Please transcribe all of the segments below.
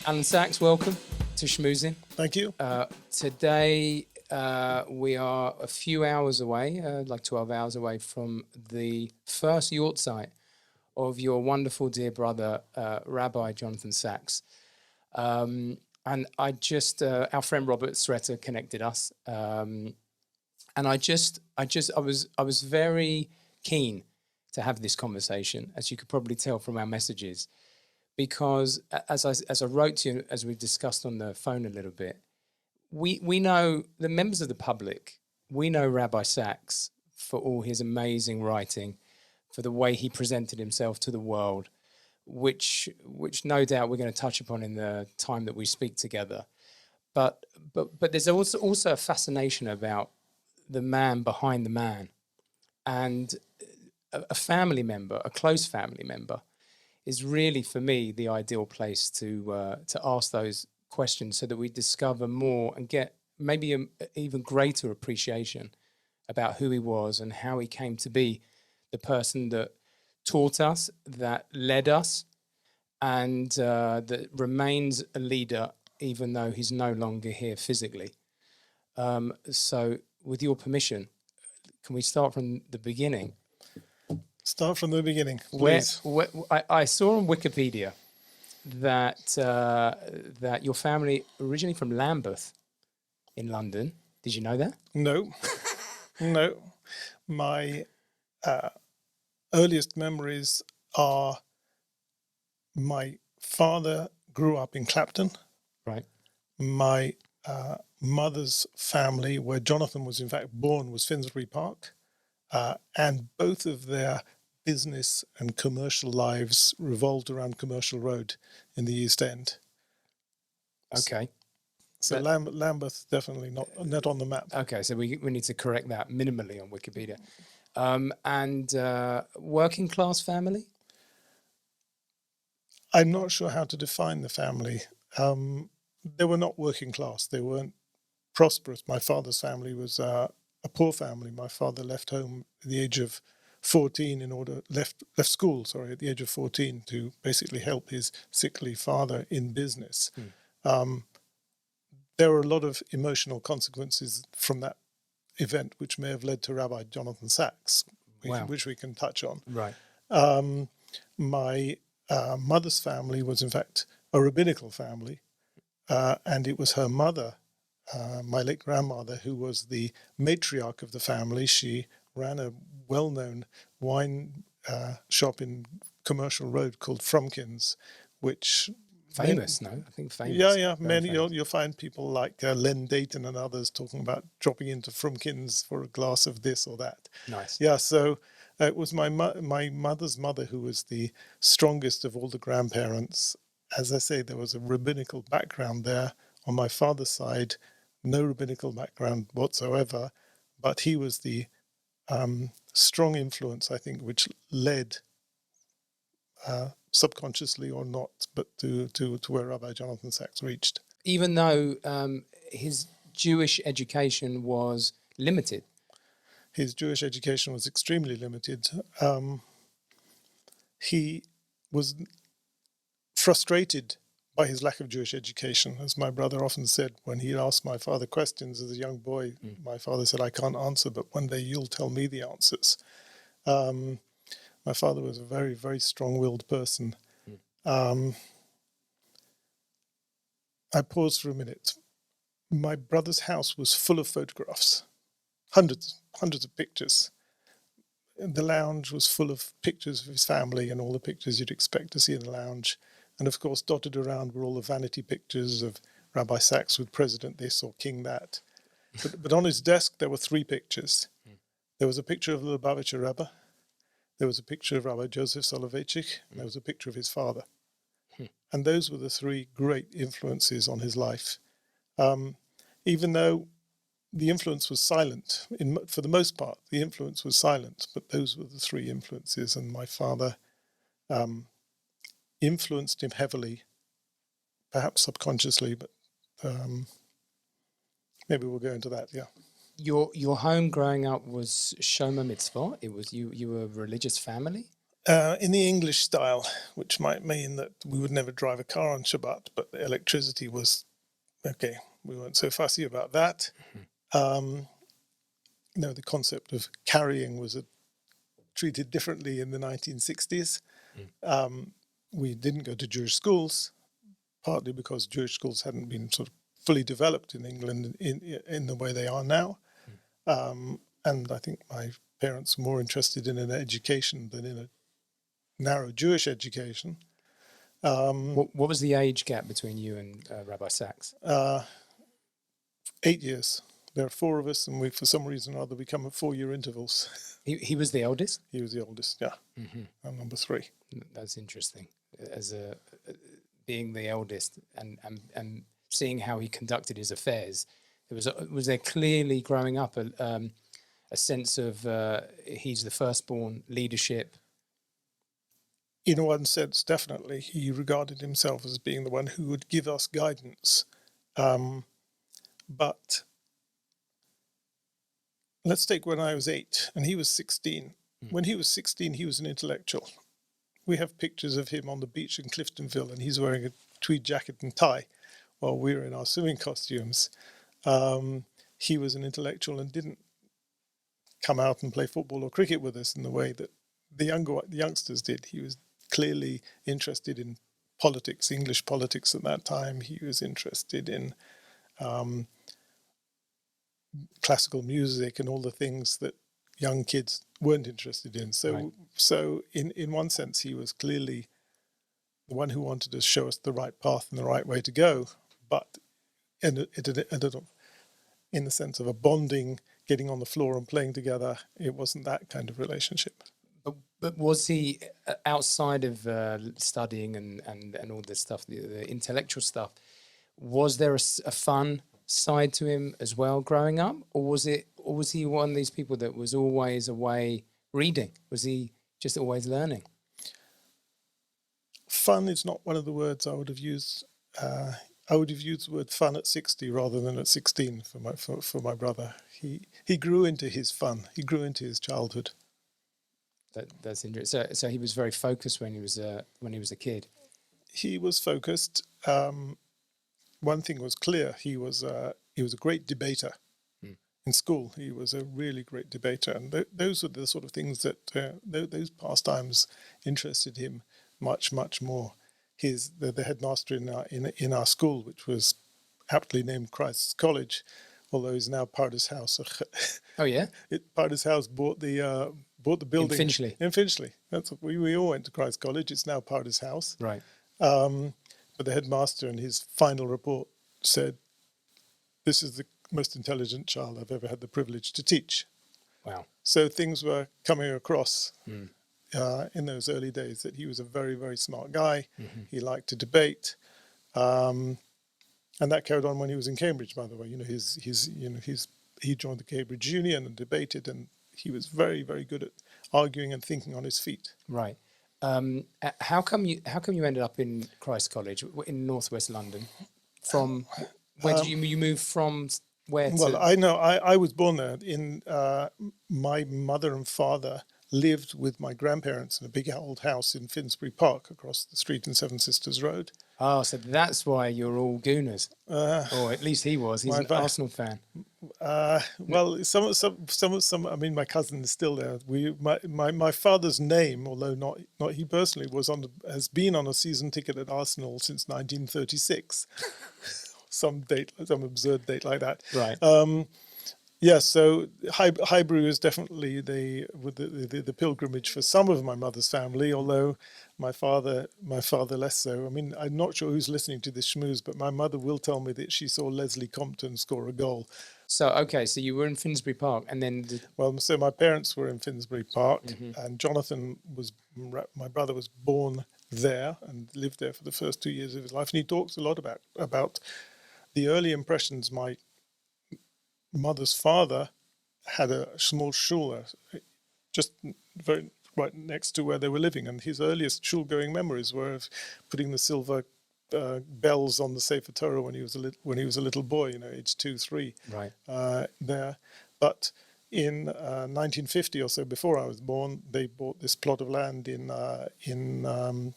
Elaine Sacks, welcome to Shmoozin. Thank you. Today we are a few hours away, like 12 hours away from the first yahrzeit of your wonderful dear brother, Rabbi Jonathan Sacks. And I just, our friend Robert Sreta connected us. And I was very keen to have this conversation, as you could probably tell from our messages, because as I wrote to you, as we discussed on the phone a little bit, we know, the members of the public, we know Rabbi Sacks for all his amazing writing, for the way he presented himself to the world, which no doubt we're going to touch upon in the time that we speak together. But there's also a fascination about the man behind the man, and a family member, a close family member, is really, for me, the ideal place to ask those questions, so that we discover more and get maybe an even greater appreciation about who he was and how he came to be the person that taught us, that led us, and that remains a leader even though he's no longer here physically. So with your permission, can we start from the beginning? Start from the beginning, please. I saw on Wikipedia that that your family originally from Lambeth in London. Did you know that? No, no. My earliest memories are my father grew up in Clapton. Right. My mother's family, where Jonathan was in fact born, was Finsbury Park. And both of their business and commercial lives revolved around Commercial Road in the East End. Okay. So Lambeth definitely not on the map. Okay, so we need to correct that minimally on Wikipedia. And working class family? I'm not sure how to define the family. They were not working class. They weren't prosperous. My father's family was a poor family. My father left home at the age of 14 left school at the age of 14 to basically help his sickly father in business. There were a lot of emotional consequences from that event, which may have led to Rabbi Jonathan Sacks, which we can touch on. Right. My mother's family was in fact a rabbinical family, and it was her mother, my late grandmother, who was the matriarch of the family. She ran a well-known wine shop in Commercial Road called 𝗯𝗿𝗀𝗀𝗀, which... Famous, no? I think famous. Yeah. Many you'll find people like Len Dayton and others talking about dropping into 𝗯𝗿𝗀𝗀𝗀's for a glass of this or that. Nice. Yeah, so it was my mother's mother who was the strongest of all the grandparents. As I say, there was a rabbinical background there. On my father's side, no rabbinical background whatsoever, but he was the strong influence, I think, which led subconsciously or not, but to where Rabbi Jonathan Sacks reached. Even though his Jewish education was limited. His Jewish education was extremely limited. He was frustrated by his lack of Jewish education. As my brother often said, when he asked my father questions as a young boy, my father said, "I can't answer, but one day you'll tell me the answers." My father was a very, very strong-willed person. I pause for a minute. My brother's house was full of photographs, hundreds of pictures. The lounge was full of pictures of his family and all the pictures you'd expect to see in the lounge. And of course, dotted around were all the vanity pictures of Rabbi Sacks with President this or King that. But on his desk, there were 3 pictures. There was a picture of the 𝗯𝗿𝗀𝗁𝗶 Rebbe. There was a picture of Rabbi Joseph Soloveitchik, and there was a picture of his father. And those were the 3 great influences on his life. Even though the influence was silent, for the most part, the influence was silent, but those were the 3 influences, and my father influenced him heavily, perhaps subconsciously, but maybe we'll go into that, yeah. Your home growing up was Shoma Mitzvah? It was you were a religious family? In the English style, which might mean that we would never drive a car on Shabbat, but the electricity was okay. We weren't so fussy about that. The concept of carrying was treated differently in the 1960s. We didn't go to Jewish schools, partly because Jewish schools hadn't been sort of fully developed in England in the way they are now. And I think my parents were more interested in an education than in a narrow Jewish education. What was the age gap between you and Rabbi Sacks? 8 years. There are 4 of us, and we, for some reason or other, we come at 4-year intervals. He was the eldest? He was the oldest, yeah. I'm number 3. That's interesting. As being the eldest and seeing how he conducted his affairs, was there clearly growing up a sense of he's the firstborn, leadership? In one sense, definitely. He regarded himself as being the one who would give us guidance. But let's take when I was 8 and he was 16. When he was 16, he was an intellectual. We have pictures of him on the beach in Cliftonville, and he's wearing a tweed jacket and tie while we were in our swimming costumes. He was an intellectual and didn't come out and play football or cricket with us in the way that the youngsters did. He was clearly interested in politics, English politics at that time. He was interested in classical music and all the things that young kids weren't interested in. So in one sense, he was clearly the one who wanted to show us the right path and the right way to go. But in the sense of a bonding, getting on the floor and playing together, it wasn't that kind of relationship. But was he, outside of studying and all this stuff, the intellectual stuff, was there a fun side to him as well growing up, or was he one of these people that was always away reading? Was he just always learning? Fun is not one of the words I would have used. I would have used the word fun at 60 rather than at 16 for my brother. He grew into his fun. He grew into his childhood. That's interesting. So he was very focused when he was a kid. He was focused. One thing was clear: he was a great debater. In school, he was a really great debater, and those were the sort of things that those pastimes interested him much more. The headmaster in our school, which was aptly named Christ's College, although he's now Pardes House. Oh yeah, Pardes House bought the building in Finchley. That's what we all went to Christ's College. It's now Pardes House. Right. But the headmaster in his final report said, "This is the most intelligent child I've ever had the privilege to teach." Wow. So things were coming across in those early days that he was a very, very smart guy. He liked to debate. And that carried on when he was in Cambridge, by the way. He joined the Cambridge Union and debated, and he was very, very good at arguing and thinking on his feet. Right. How come you ended up in Christ's College in northwest London? From where did you move from? Where? Well, I know I was born there. My mother and father lived with my grandparents in a big old house in Finsbury Park across the street in Seven Sisters Road. Oh, so that's why you're all Gooners. Or at least he was. He's an Arsenal fan. Well, some. I mean, my cousin is still there. My father's name, although not he personally, has been on a season ticket at Arsenal since 1936. Some absurd date like that. Right. Yes, so Highbury is definitely the pilgrimage for some of my mother's family, although my father less so. I mean, I'm not sure who's listening to this schmooze, but my mother will tell me that she saw Leslie Compton score a goal. So you were in Finsbury Park, and then so my parents were in Finsbury Park, and my brother was born there and lived there for the first 2 years of his life, and he talks a lot about the early impressions my mother's father had a small shul just very right next to where they were living, and his earliest shul-going memories were of putting the silver bells on the Sefer Torah when he was a little boy, age 2, 3. Right. There, but in 1950 or so, before I was born, they bought this plot of land in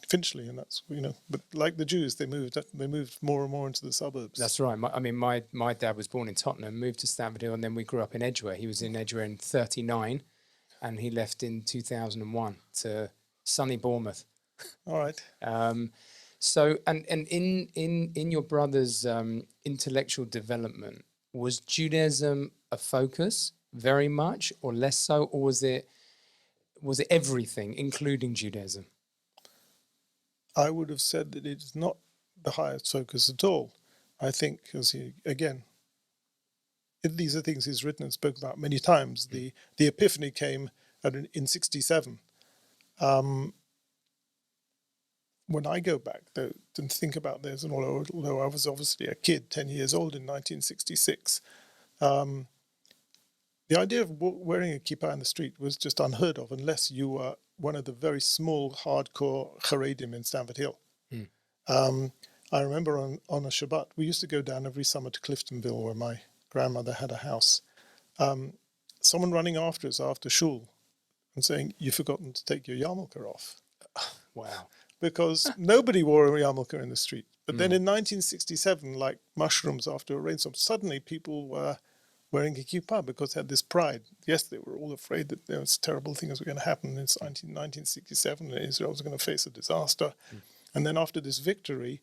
Finchley, and that's, But like the Jews, they moved more and more into the suburbs. That's right. My dad was born in Tottenham, moved to Stamford Hill, and then we grew up in Edgware. He was in Edgware in '39, and he left in 2001 to sunny Bournemouth. All right. So, and in your brother's intellectual development, was Judaism a focus very much, or less so, or was it everything, including Judaism? I would have said that it's not the highest focus at all. I think, these are things he's written and spoken about many times. The epiphany came in '67. When I go back though and think about this, and although I was obviously a kid, 10 years old in 1966, the idea of wearing a kippah in the street was just unheard of unless you were one of the very small, hardcore Haredim in Stamford Hill. I remember on a Shabbat, we used to go down every summer to Cliftonville, where my grandmother had a house. Someone running after us after shul and saying, "You've forgotten to take your yarmulke off." Wow. Because nobody wore a yarmulke in the street. But then in 1967, like mushrooms after a rainstorm, suddenly people were wearing a kippah because they had this pride. Yes, they were all afraid that there was terrible things were going to happen in 1967, and Israel was going to face a disaster. And then after this victory,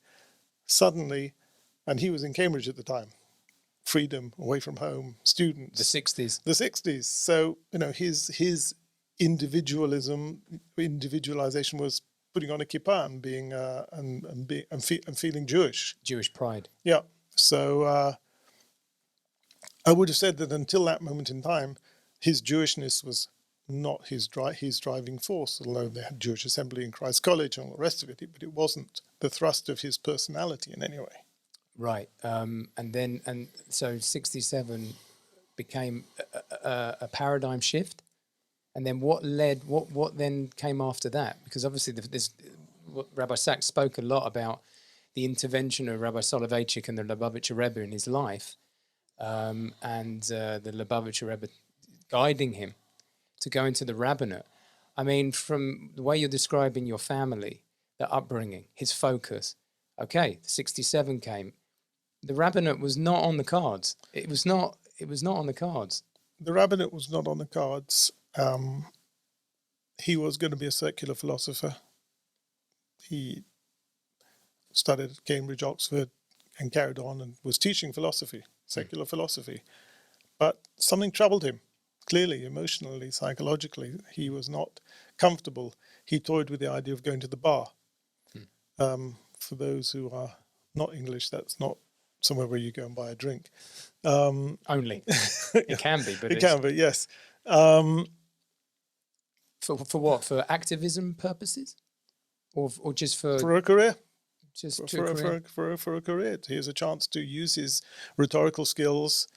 suddenly, and he was in Cambridge at the time, freedom, away from home, students. The 60s. The 60s. So, his individualization was putting on a kippah and being and feeling Jewish. Jewish pride. Yeah. So I would have said that until that moment in time, his Jewishness was not his driving force, although they had Jewish Assembly in Christ's College and all the rest of it, but it wasn't the thrust of his personality in any way. Right. So 67 became a paradigm shift. And then what then came after that? Because obviously Rabbi Sacks spoke a lot about the intervention of Rabbi Soloveitchik and the 𝗯𝗿𝗀𝗁𝗶 Rebbe in his life, and the 𝗯𝗍𝗁𝗶 Rebbe guiding him to go into the rabbinate. I mean, from the way you're describing your family, the upbringing, his focus. Okay, 67 came. The rabbinate was not on the cards. It was not on the cards. The rabbinate was not on the cards. He was going to be a secular philosopher. He studied at Cambridge, Oxford, and carried on and was teaching philosophy, secular philosophy. But something troubled him, clearly, emotionally, psychologically. He was not comfortable. He toyed with the idea of going to the bar. For those who are not English, that's not somewhere where you go and buy a drink. Only. It can be, but it can be, yes. For what? For activism purposes, or just for a career? Just for a career. Here's a chance to use his rhetorical skills,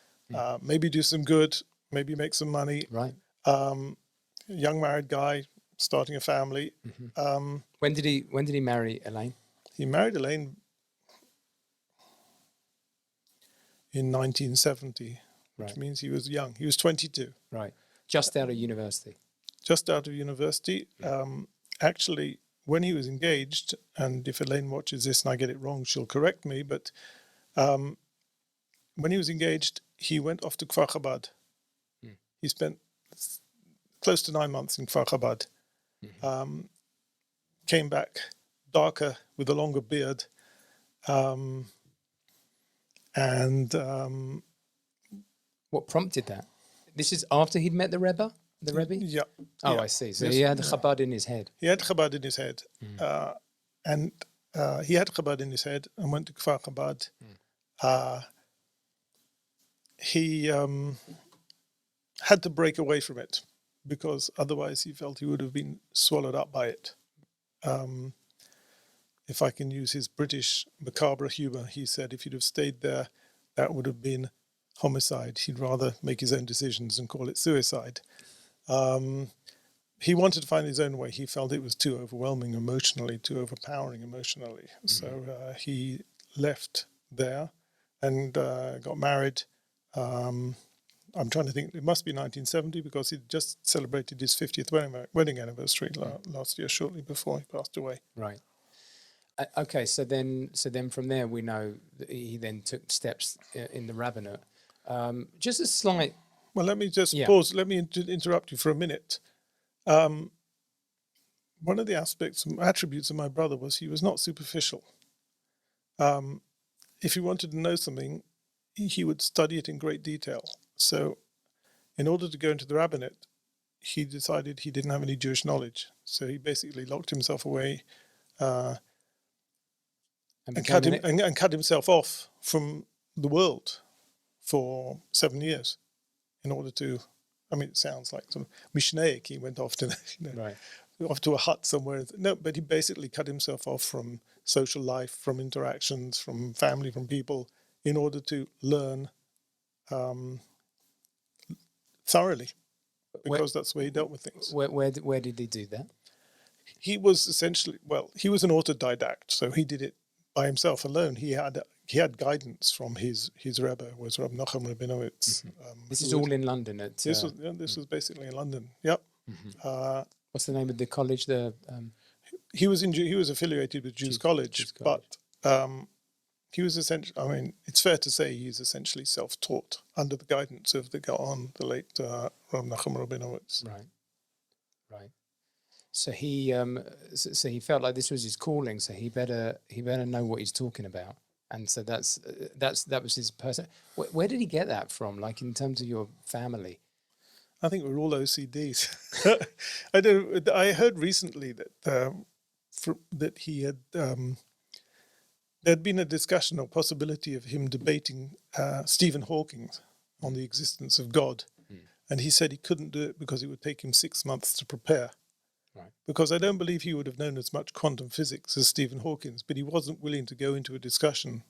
maybe do some good, maybe make some money. Right. Young married guy starting a family. When did he marry Elaine? He married Elaine in 1970, which means he was young. He was 22. Right. Just out of university. Just out of university. Actually, when he was engaged, and if Elaine watches this and I get it wrong, she'll correct me, but when he was engaged, he went off to 𝗥𝗯𝗶𝗿. He spent close to 9 months in 𝗥𝗯𝗶𝗿. Came back darker with a longer beard. What prompted that? This is after he'd met the Rebbe? The Rebbe? Yeah. Oh, yeah. I see. So he had Chabad in his head. He had Chabad in his head. And he had Chabad in his head and went to 𝗥𝗯𝗶𝗿. He had to break away from it because otherwise he felt he would have been swallowed up by it. If I can use his British macabre humour, he said if he'd have stayed there, that would have been homicide. He'd rather make his own decisions and call it suicide. He wanted to find his own way. He felt it was too overwhelming emotionally, too overpowering emotionally. So he left there and got married. I'm trying to think, it must be 1970 because he just celebrated his 50th wedding anniversary last year, shortly before he passed away. Right. Okay, so then from there we know that he then took steps in the rabbinate. Just a slight... Well, let me just pause. Let me interrupt you for a minute. One of the attributes of my brother was he was not superficial. If he wanted to know something, he would study it in great detail. So in order to go into the rabbinate, he decided he didn't have any Jewish knowledge. So he basically locked himself away and cut himself off from the world for 7 years in order to, I mean, it sounds like some Mishnaic. He went off to, off to a hut somewhere. No, but he basically cut himself off from social life, from interactions, from family, from people, in order to learn thoroughly, because that's the way he dealt with things. Where did he do that? He was essentially, he was an autodidact, so he did it by himself alone. He had guidance from his Rebbe, was Rabbi 𝗯𝗶𝗏𝗏𝗀. This is all in London. This was basically in London. Yep. What's the name of the college? He was affiliated with Jews College, but he was essentially, I mean, it's fair to say he's essentially self-taught under the guidance of the Gaon, the late Rabbi 𝗯𝗶𝗏𝗏𝗀. Right. So he felt like this was his calling. So he better know what he's talking about. And so that was his person. Where did he get that from? Like in terms of your family? I think we're all OCDs. I heard recently that he had there'd been a discussion or possibility of him debating Stephen Hawking on the existence of God, and he said he couldn't do it because it would take him 6 months to prepare. Right. Because I don't believe he would have known as much quantum physics as Stephen Hawking, but he wasn't willing to go into a discussion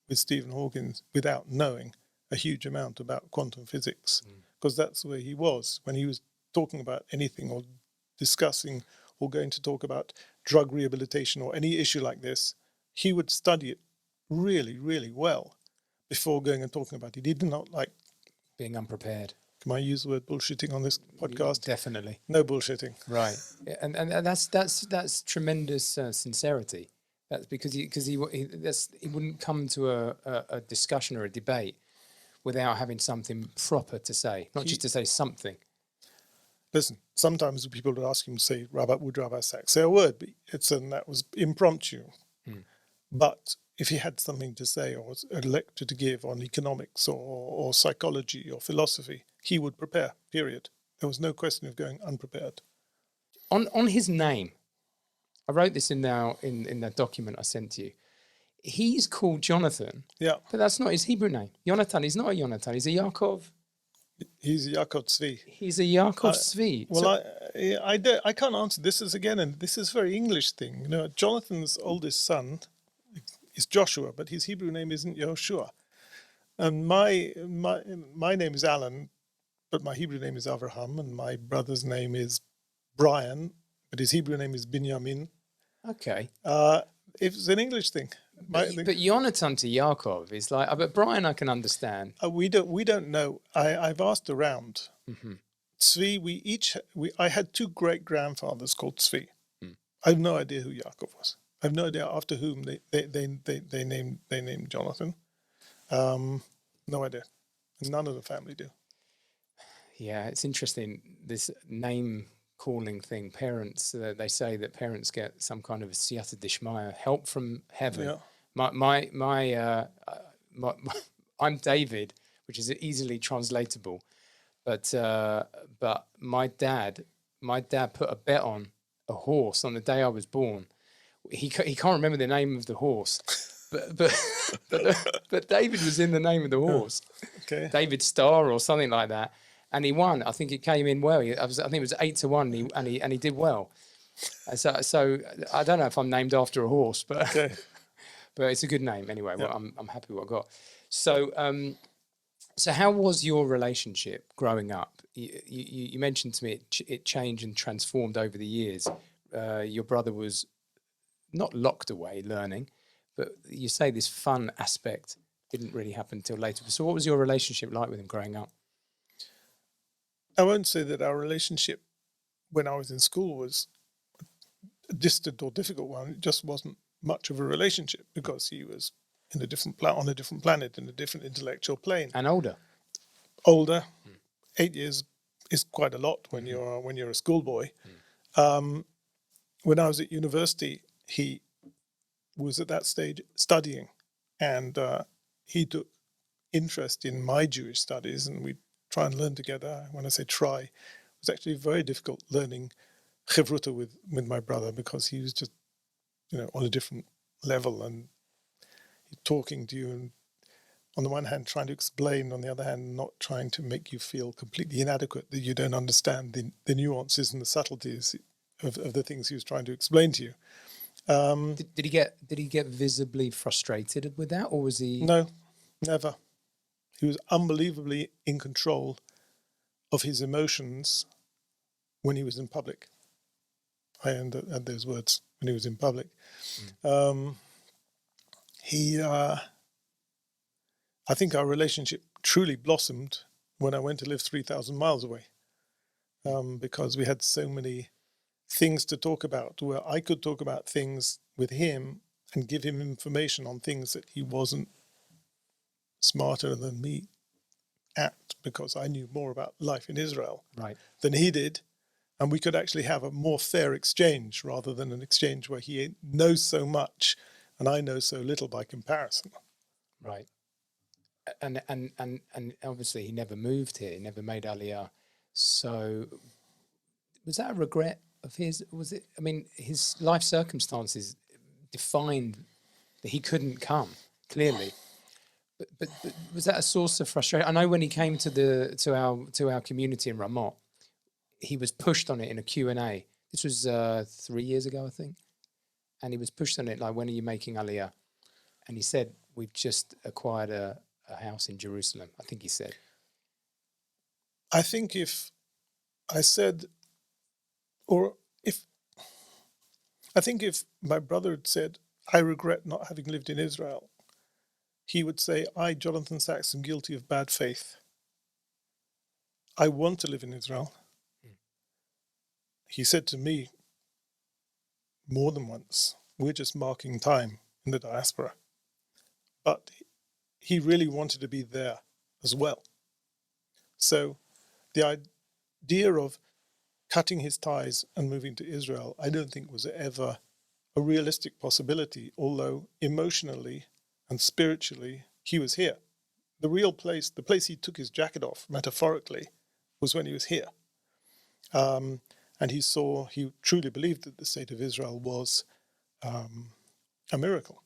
with Stephen Hawking without knowing a huge amount about quantum physics, because that's where he was when he was talking about anything or discussing or going to talk about drug rehabilitation or any issue like this. He would study it really, really well before going and talking about it. He did not like being unprepared. Can I use the word bullshitting on this podcast? Definitely. No bullshitting. Right. And that's tremendous sincerity. That's because he wouldn't come to a discussion or a debate without having something proper to say, not just to say something. Listen, sometimes people would ask him to say, would Rabbi Sacks say a word? But that was impromptu. But if he had something to say or a lecture to give on economics or psychology or philosophy, he would prepare, period. There was no question of going unprepared. On his name, I wrote this in that document I sent to you. He's called Jonathan, but that's not his Hebrew name. Jonathan, he's not a Jonathan, he's a Yaakov. He's a 𝗥𝗯𝗯𝗶. He's a Yaakov Tzvi. Well, I can't answer. This is again, and this is a very English thing. You know, Jonathan's oldest son is Joshua, but his Hebrew name isn't Yehoshua. And my name is Alan, but my Hebrew name is Avraham, and my brother's name is Brian, but his Hebrew name is Binyamin. Okay. It's an English thing. But Jonathan to Yaakov is like, but Brian I can understand. We don't know. I've asked around. Tzvi, I had two great grandfathers called Tzvi. I have no idea who Yaakov was. I have no idea after whom they named Jonathan. No idea. None of the family do. Yeah, it's interesting, this name calling thing. Parents, they say that parents get some kind of siyata dishmaya, help from heaven. Yeah. I'm David, which is easily translatable, but my dad put a bet on a horse on the day I was born. He can't remember the name of the horse, but David was in the name of the horse. Okay. David Starr or something like that, and he won. I think it came in well. I think it was 8-1, and he did well. So I don't know if I'm named after a horse, but okay. But it's a good name anyway. Well, I'm happy with what I got. So so how was your relationship growing up? You mentioned to me it changed and transformed over the years. Your brother was not locked away learning, but you say this fun aspect didn't really happen until later. So what was your relationship like with him growing up? I won't say that our relationship when I was in school was a distant or difficult one. It just wasn't much of a relationship because he was in a different on a different planet, in a different intellectual plane. And older. Older, 8 years is quite a lot when you're a schoolboy. When I was at university, he was at that stage studying, and he took interest in my Jewish studies, and we try and learn together. When I say try, it was actually very difficult learning 𝗥𝗯𝗯𝗶 with my brother because he was just, on a different level and talking to you, and on the one hand trying to explain, on the other hand not trying to make you feel completely inadequate, that you don't understand the nuances and the subtleties of the things he was trying to explain to you. Did he get visibly frustrated with that, or was he? No, never. He was unbelievably in control of his emotions when he was in public. I add those words, when he was in public. I think our relationship truly blossomed when I went to live 3,000 miles away, because we had so many things to talk about, where I could talk about things with him and give him information on things that he wasn't smarter than me at, because I knew more about life in Israel than he did. And we could actually have a more fair exchange rather than an exchange where he knows so much and I know so little by comparison. Right. And obviously he never moved here, he never made Aliyah. So was that a regret of his? Was it? I mean, his life circumstances defined that he couldn't come, clearly. But was that a source of frustration? I know when he came to our community in 𝗯𝗏, he was pushed on it in a Q&A. This was 3 years ago, I think. And he was pushed on it, like, when are you making Aliyah? And he said, we've just acquired a house in Jerusalem, I think he said. I think if I said, I think if my brother had said, I regret not having lived in Israel, he would say, I, Jonathan Sacks, am guilty of bad faith. I want to live in Israel. He said to me more than once, we're just marking time in the diaspora. But he really wanted to be there as well. So the idea of cutting his ties and moving to Israel, I don't think was ever a realistic possibility, although emotionally and spiritually he was here. The real place, the place he took his jacket off, metaphorically, was when he was here. And he truly believed that the state of Israel was a miracle,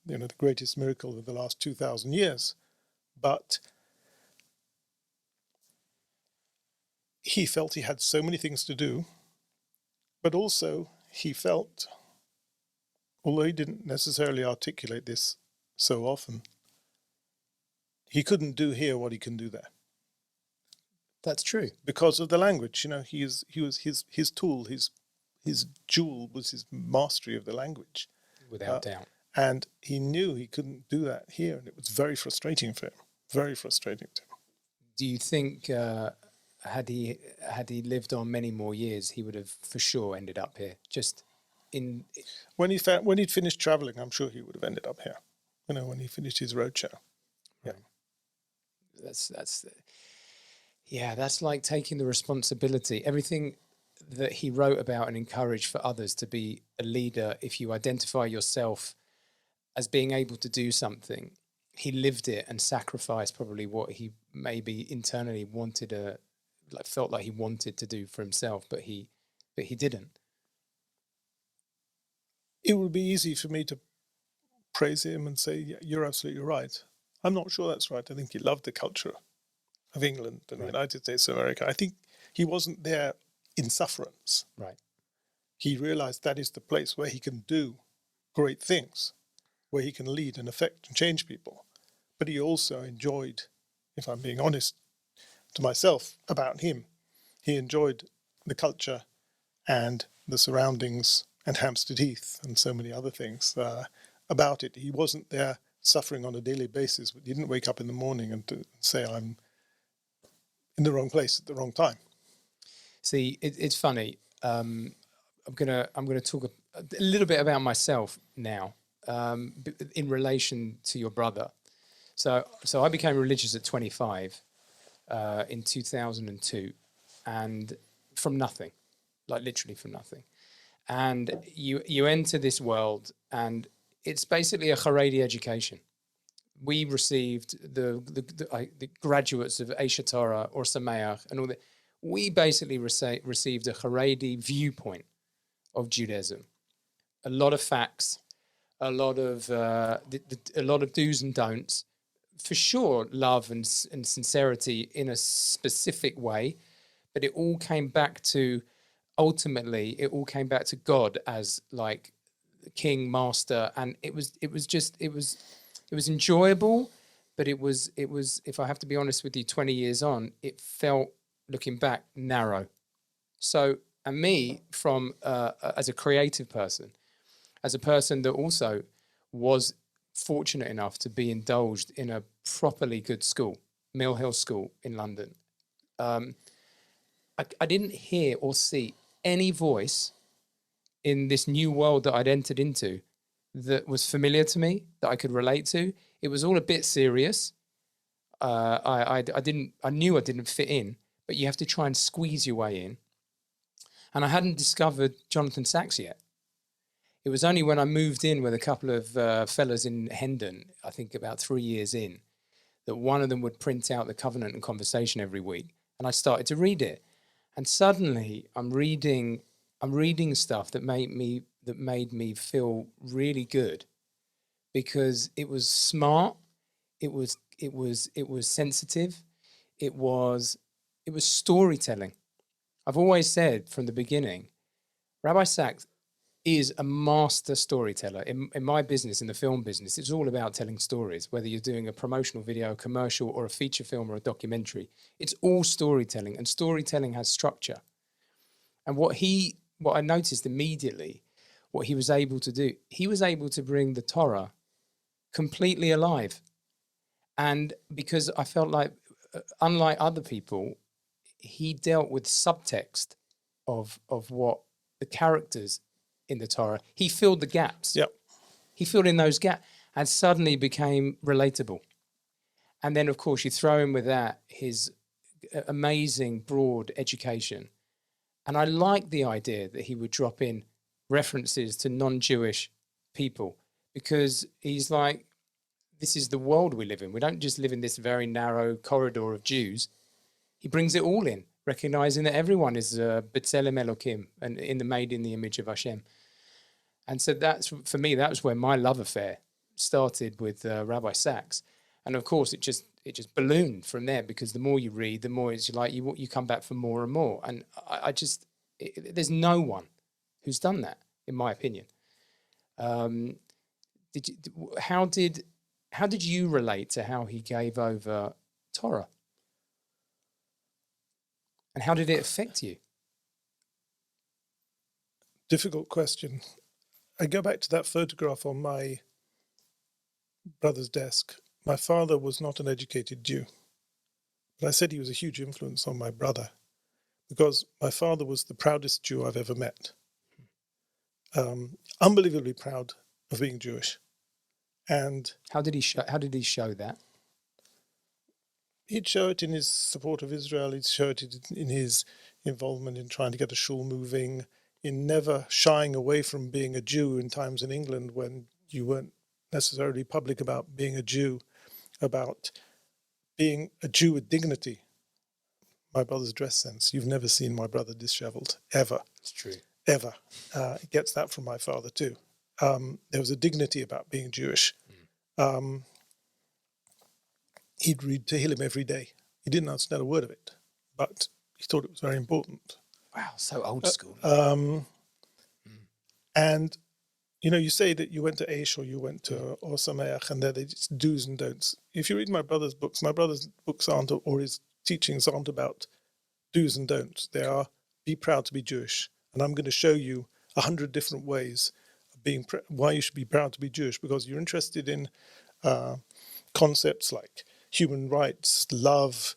the greatest miracle of the last 2,000 years. But he felt he had so many things to do, but also he felt, although he didn't necessarily articulate this so often, he couldn't do here what he can do there. That's true. Because of the language, his tool, his jewel was his mastery of the language. Without doubt. And he knew he couldn't do that here, and it was very frustrating for him. Very frustrating to him. Do you think had he lived on many more years, he would have for sure ended up here? Just in when he'd finished traveling, I'm sure he would have ended up here. When he finished his roadshow. Yeah. That's like taking the responsibility. Everything that he wrote about and encouraged for others to be a leader, if you identify yourself as being able to do something, he lived it and sacrificed probably what he maybe internally felt like he wanted to do for himself, but he didn't. It would be easy for me to praise him and say, yeah, you're absolutely right. I'm not sure that's right. I think he loved the culture of England and the United States of America. I think he wasn't there in sufferance. Right. He realized that is the place where he can do great things, where he can lead and affect and change people. But he also enjoyed, if I'm being honest to myself about him, he enjoyed the culture and the surroundings and Hampstead Heath and so many other things about it. He wasn't there suffering on a daily basis. He didn't wake up in the morning and say, I'm in the wrong place at the wrong time. See, it's funny. I'm gonna talk a little bit about myself now, in relation to your brother. So I became religious at 25 in 2002, and from nothing, like literally from nothing. And you enter this world, and it's basically a Haredi education. We received the graduates of 𝗍𝗁𝗶 Torah or Sameach and all that. We basically received a Haredi viewpoint of Judaism. A lot of facts, a lot of do's and don'ts. For sure, love and sincerity in a specific way, but it all came back to, ultimately, it all came back to God as like king, master, and it was enjoyable, but it was, if I have to be honest with you, 20 years on, it felt, looking back, narrow. So, and me, from as a creative person, as a person that also was fortunate enough to be indulged in a properly good school, Mill Hill School in London, I didn't hear or see any voice in this new world that I'd entered into that was familiar to me, that I could relate to. It was all a bit serious. I knew I didn't fit in, but you have to try and squeeze your way in. And I hadn't discovered Jonathan Sacks yet. It was only when I moved in with a couple of fellas in Hendon, I think about 3 years in, that one of them would print out the Covenant and Conversation every week, and I started to read it. And suddenly I'm reading stuff that made me feel really good, because it was smart, it was sensitive, it was storytelling. I've always said from the beginning, Rabbi Sacks is a master storyteller. In my business, in the film business, it's all about telling stories, whether you're doing a promotional video, a commercial, or a feature film or a documentary. It's all storytelling, and storytelling has structure. And what I noticed immediately, what he was able to do, he was able to bring the Torah completely alive. And because I felt like, unlike other people, he dealt with subtext of what the characters in the Torah, he filled the gaps. Yep. He filled in those gaps and suddenly became relatable. And then, of course, you throw in with that his amazing broad education. And I like the idea that he would drop in references to non-Jewish people, because he's like, this is the world we live in. We don't just live in this very narrow corridor of Jews. He brings it all in, recognizing that everyone is b'tselem Elokim, and made in the image of Hashem. And so that's, for me, that was where my love affair started with Rabbi Sacks. And of course, it just ballooned from there, because the more you read, the more it's like you come back for more and more. And there's no one who's done that, in my opinion. How did you relate to how he gave over Torah? And how did it affect you? Difficult question. I go back to that photograph on my brother's desk. My father was not an educated Jew, but I said he was a huge influence on my brother, because my father was the proudest Jew I've ever met. Unbelievably proud of being Jewish. And how did he show that? He'd show it in his support of Israel. He'd show it in his involvement in trying to get a shul moving, in never shying away from being a Jew in times in England when you weren't necessarily public about being a Jew, about being a Jew with dignity. My brother's dress sense. You've never seen my brother disheveled, ever. It's true. Ever. He gets that from my father too. There was a dignity about being Jewish. He'd read Tehillim every day. He didn't understand a word of it, but he thought it was very important. Wow, so old school. And, you say that you went to 𝗍𝗁𝗶 or you went to or Sameach, and they're just do's and don'ts. If you read my brother's books aren't, or his teachings aren't about do's and don'ts. They are, be proud to be Jewish. And I'm going to show you 100 different ways of being, why you should be proud to be Jewish, because you're interested in concepts like human rights, love,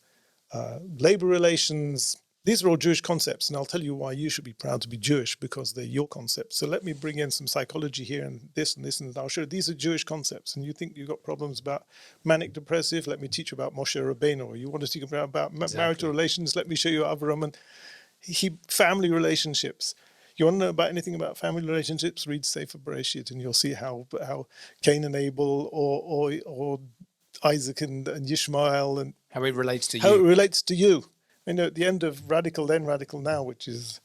labor relations. These are all Jewish concepts, and I'll tell you why you should be proud to be Jewish, because they're your concepts. So let me bring in some psychology here and this, and I'll show you these are Jewish concepts. And you think you've got problems about manic depressive, let me teach you about Moshe Rabbeinu. Or you want to teach about marital relations, let me show you 𝗂𝗯𝗯𝗶. And family relationships. You want to know about anything about family relationships? Read Sefer Bereshit, and you'll see how Cain and Abel, or Isaac and Ishmael, and How it relates to how it you. relates to you. You know, at the end of Radical Then, Radical Now, which is,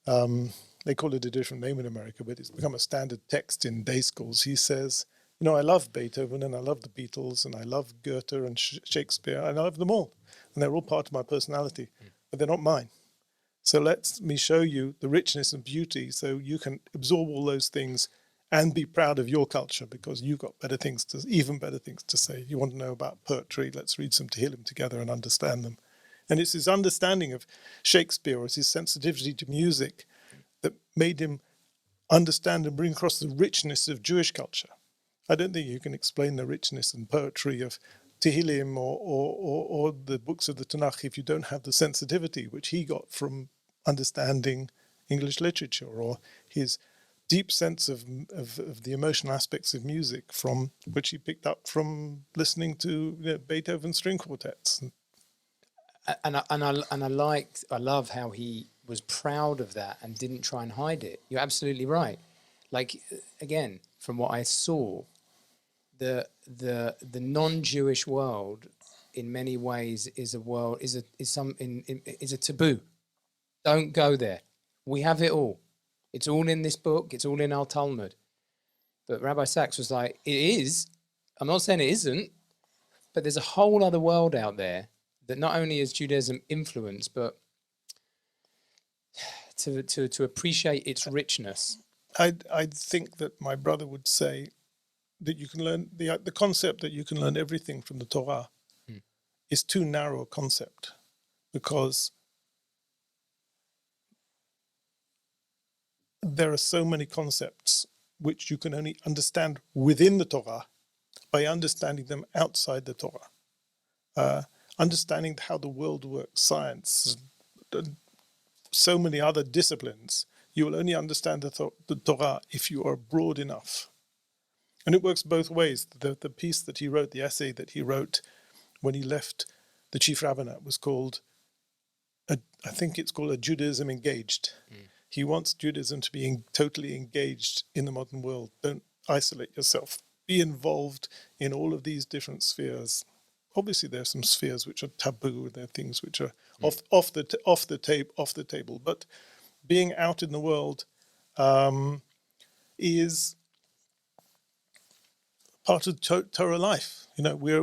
they call it a different name in America, but it's become a standard text in day schools. He says, you know, I love Beethoven, and I love the Beatles, and I love Goethe and Shakespeare, and I love them all. And they're all part of my personality, but they're not mine. So let me show you the richness and beauty so you can absorb all those things and be proud of your culture, because you've got even better things to say. You want to know about poetry, let's read some Tehillim together and understand them. And it's his understanding of Shakespeare, or it's his sensitivity to music, that made him understand and bring across the richness of Jewish culture. I don't think you can explain the richness and poetry of Tehillim or the books of the Tanakh if you don't have the sensitivity which he got from understanding English literature, or his deep sense of the emotional aspects of music, from which he picked up from listening to Beethoven's string quartets. And I love how he was proud of that and didn't try and hide it. You're absolutely right. Like, again, from what I saw, the non-Jewish world in many ways is a taboo. Don't go there. We have it all. It's all in this book. It's all in our Talmud. But Rabbi Sacks was like, it is. I'm not saying it isn't, but there's a whole other world out there that not only is Judaism influenced, but to appreciate its richness. I'd think that my brother would say that you can learn the concept that you can learn everything from the Torah is too narrow a concept, because there are so many concepts which you can only understand within the Torah by understanding them outside the Torah. Understanding how the world works, science, and so many other disciplines, you will only understand the Torah if you are broad enough. And it works both ways. The piece that he wrote, the essay that he wrote when he left the chief rabbinate was called, I think it's called A Judaism Engaged. He wants Judaism to be totally engaged in the modern world. Don't isolate yourself. Be involved in all of these different spheres. Obviously, there are some spheres which are taboo. There are things which are off the table. But being out in the world is part of Torah life. You know, we're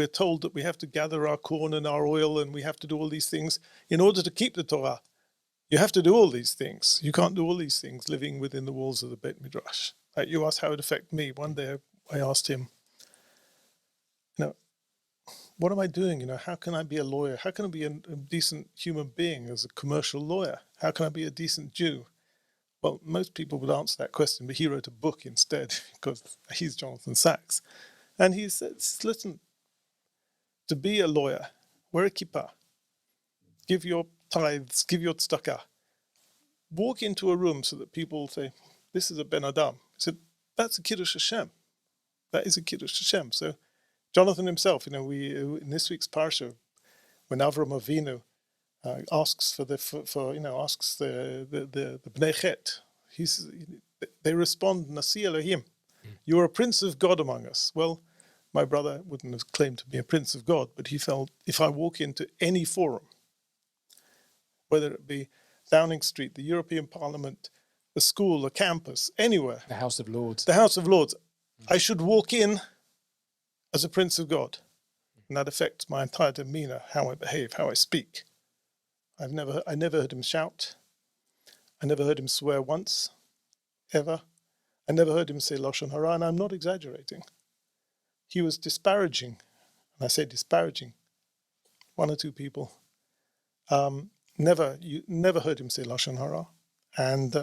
told that we have to gather our corn and our oil, and we have to do all these things in order to keep the Torah. You have to do all these things. You can't do all these things living within the walls of the Beit Midrash. You asked how it affected me. One day I asked him, what am I doing? How can I be a lawyer? How can I be a decent human being as a commercial lawyer? How can I be a decent Jew? Well, most people would answer that question, but he wrote a book instead, because he's Jonathan Sacks. And he said, listen, to be a lawyer, wear a kippah, give your tithes, give your tzedakah, walk into a room so that people say, this is a Ben Adam. He said, that's a Kiddush Hashem. That is a Kiddush Hashem. So Jonathan himself, we in this week's parsha, when Avram Avinu asks the Bnei Chet, they respond, Nasi Elohim, you're a prince of God among us. Well, my brother wouldn't have claimed to be a prince of God, but he felt, if I walk into any forum, whether it be Downing Street, the European Parliament, a school, a campus, anywhere, The House of Lords. I should walk in as a prince of God. And that affects my entire demeanor, how I behave, how I speak. I never heard him shout. I never heard him swear once, ever. I never heard him say Lashon Hara, and I'm not exaggerating. He was disparaging, and I say disparaging, one or two people. You never heard him say Lashon Hara, and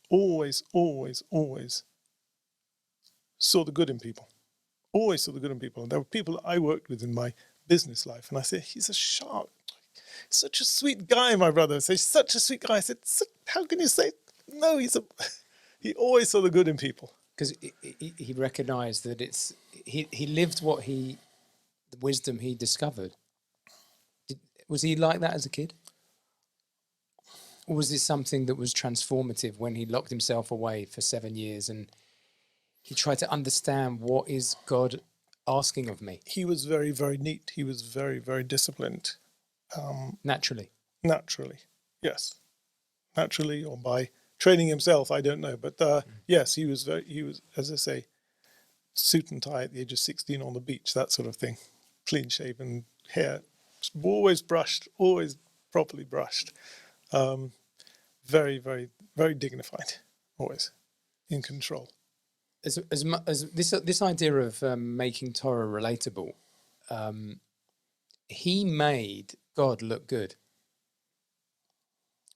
always saw the good in people. Always saw the good in people. And there were people I worked with in my business life. And I said, he's a shark. Such a sweet guy, my brother. So he's such a sweet guy. I said, how can you say, no, he always saw the good in people. Because he recognized that he lived the wisdom he discovered. Was he like that as a kid? Or was this something that was transformative when he locked himself away for 7 years and he tried to understand, what is God asking of me? He was very, very neat. He was very, very disciplined. Naturally, yes. Naturally, or by training himself, I don't know. But yes, he was, as I say, suit and tie at the age of 16 on the beach, that sort of thing. Clean shaven, hair, always brushed, always properly brushed. Very, very, very dignified, always in control. As this idea of making Torah relatable, he made God look good.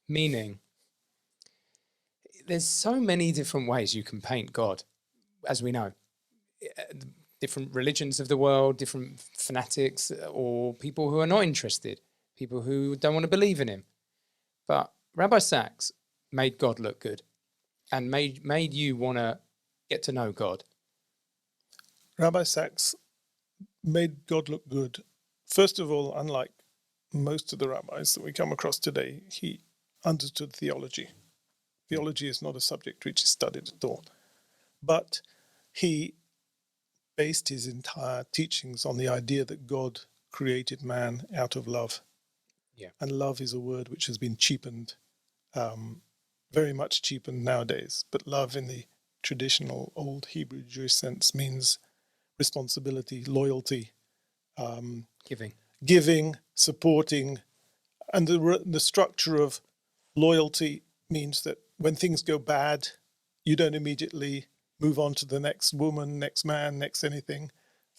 Meaning, there's so many different ways you can paint God, as we know. Different religions of the world, different fanatics, or people who are not interested, people who don't want to believe in him. But Rabbi Sacks made God look good and made you want to get to know God. Rabbi Sacks made God look good. First of all, unlike most of the rabbis that we come across today, he understood theology. Theology is not a subject which is studied at all. But he based his entire teachings on the idea that God created man out of love. Yeah. And love is a word which has been cheapened, very much cheapened nowadays. But love in the traditional old Hebrew Jewish sense means responsibility, loyalty, giving, supporting. And the structure of loyalty means that when things go bad, you don't immediately move on to the next woman, next man, next anything.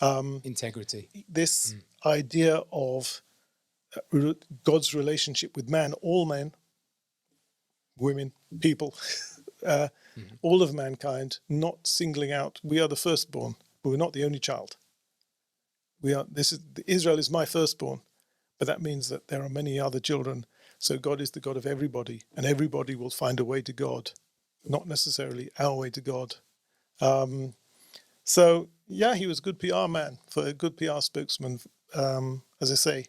Integrity. This idea of God's relationship with man, all men, women, people, all of mankind, not singling out. We are the firstborn, but we're not the only child. Israel is my firstborn, but that means that there are many other children. So God is the God of everybody, and everybody will find a way to God, not necessarily our way to God. So yeah, he was a good PR man, for a good PR spokesman. As I say,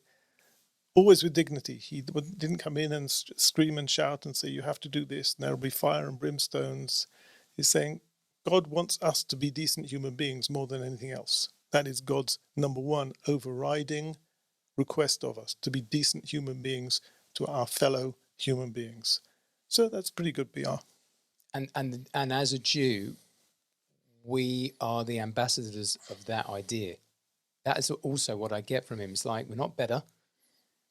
always with dignity. He didn't come in and scream and shout and say, you have to do this, and there'll be fire and brimstones. He's saying, God wants us to be decent human beings more than anything else. That is God's number one overriding request of us, to be decent human beings to our fellow human beings. So that's pretty good PR. And as a Jew, we are the ambassadors of that idea. That is also what I get from him. It's like, we're not better,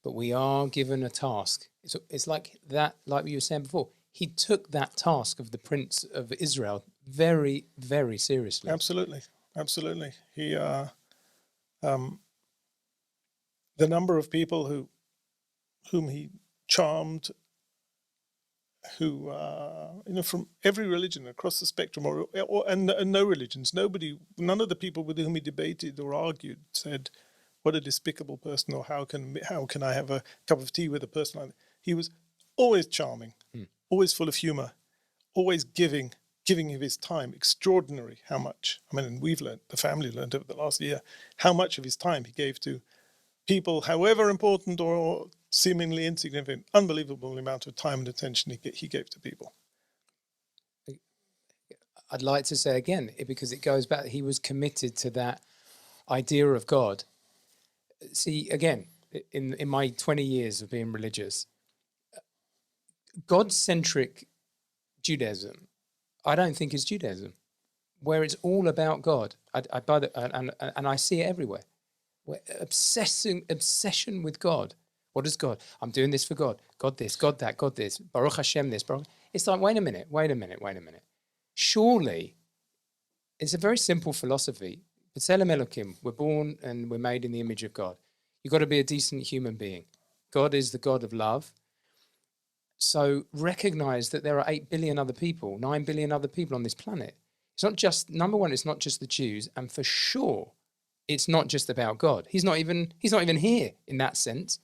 but we are given a task. It's like that, like you were saying before, he took that task of the Prince of Israel very, very seriously. Absolutely. He, the number of people whom he charmed, who, from every religion across the spectrum, and no religions, none of the people with whom he debated or argued said, what a despicable person, or how can I have a cup of tea with a person like that? He was always charming, always full of humor, always giving of his time. Extraordinary how much. I mean, the family learned over the last year, how much of his time he gave to people, however important or seemingly insignificant. Unbelievable amount of time and attention he gave to people. I'd like to say again, because it goes back, he was committed to that idea of God. See, again, in my 20 years of being religious, God-centric Judaism, I don't think is Judaism, where it's all about God. I buy that, and I see it everywhere. We're obsession with God. What is God? I'm doing this for God. God this, God that, God this. Baruch Hashem this. It's like, wait a minute. Surely, it's a very simple philosophy. B'Tselem Elokim, we're born and we're made in the image of God. You've got to be a decent human being. God is the God of love. So recognize that there are 8 billion other people, 9 billion other people on this planet. It's not just, number one, it's not just the Jews. And for sure, it's not just about God. He's not even here in that sense.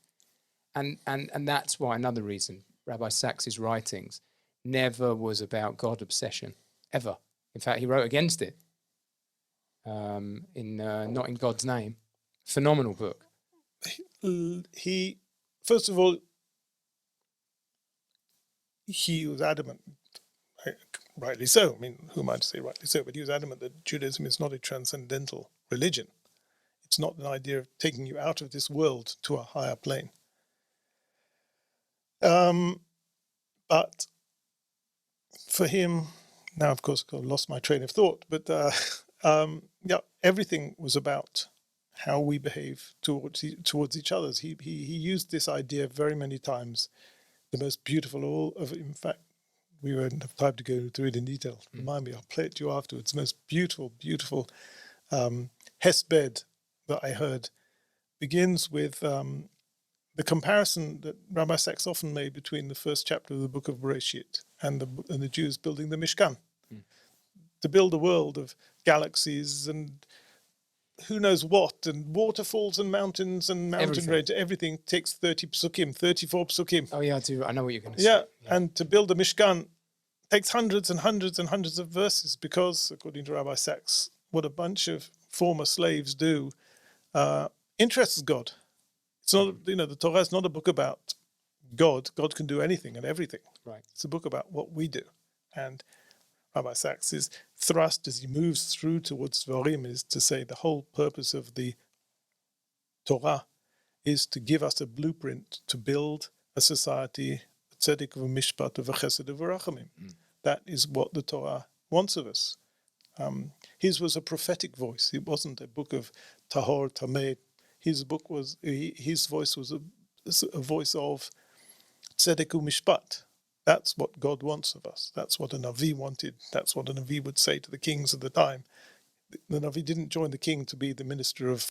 And that's why another reason Rabbi Sacks' writings never was about God obsession, ever. In fact, he wrote against it in Not in God's Name. Phenomenal book. He, first of all, he was adamant, rightly so, I mean, who am I to say rightly so, but he was adamant that Judaism is not a transcendental religion. It's not an idea of taking you out of this world to a higher plane. But for him, now of course I've lost my train of thought, but everything was about how we behave towards each other. He used this idea very many times. The most beautiful in fact, we won't have time to go through it in detail. Remind me, I'll play it to you afterwards. The most beautiful hesbed that I heard begins with the comparison that Rabbi Sacks often made between the first chapter of the book of 𝗯𝗿liche and the Jews building the Mishkan. To build a world of galaxies and who knows what, and waterfalls and mountains and mountain range, everything takes 30 psukim, 34 psukim. Oh yeah, I know what you're going to say. Yeah, and to build a Mishkan takes hundreds and hundreds and hundreds of verses because, according to Rabbi Sacks, what a bunch of former slaves do interests God. It's not, the Torah is not a book about God. God can do anything and everything. Right. It's a book about what we do. And Rabbi Sacks' thrust as he moves through towards Dvarim is to say the whole purpose of the Torah is to give us a blueprint to build a society, tzedek v'mishpat v'chesed v'rachamim. That is what the Torah wants of us. His was a prophetic voice. It wasn't a book of tahor, tameh. His voice was a voice of tzedek u'mishpat. That's what God wants of us. That's what a Navi wanted. That's what a Navi would say to the kings of the time. The Navi didn't join the king to be the minister of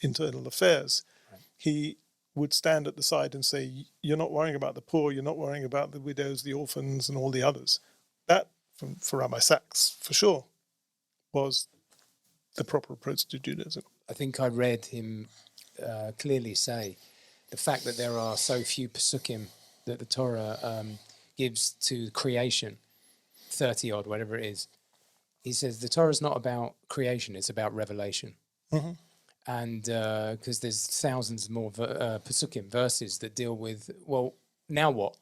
internal affairs. Right. He would stand at the side and say, you're not worrying about the poor, you're not worrying about the widows, the orphans, and all the others. That, for Rabbi Sacks, for sure, was the proper approach to Judaism. I think I read him clearly say the fact that there are so few psukim that the Torah gives to creation, 30 odd, whatever it is. He says the Torah is not about creation, it's about revelation. Mm-hmm. And because there's thousands more psukim, verses that deal with, well, now what?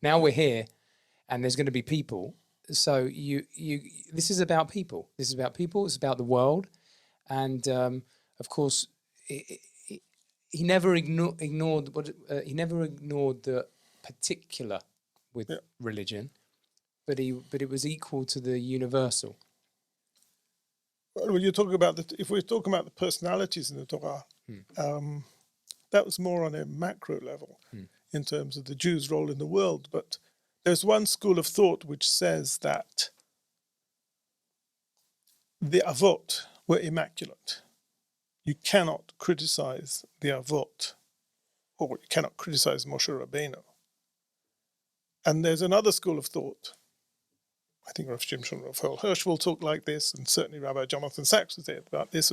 Now we're here and there's going to be people. So this is about people. This is about people. It's about the world. And of course, he never ignored he never ignored the particular with religion, but it was equal to the universal. Well, you're talking about if we're talking about the personalities in the Torah, that was more on a macro level in terms of the Jews' role in the world. But there's one school of thought which says that the Avot were immaculate. You cannot criticize the Avot, or you cannot criticize Moshe Rabbeinu. And there's another school of thought. I think Rav Shimshon Raphael Hirsch will talk like this, and certainly Rabbi Jonathan Sacks was there about this.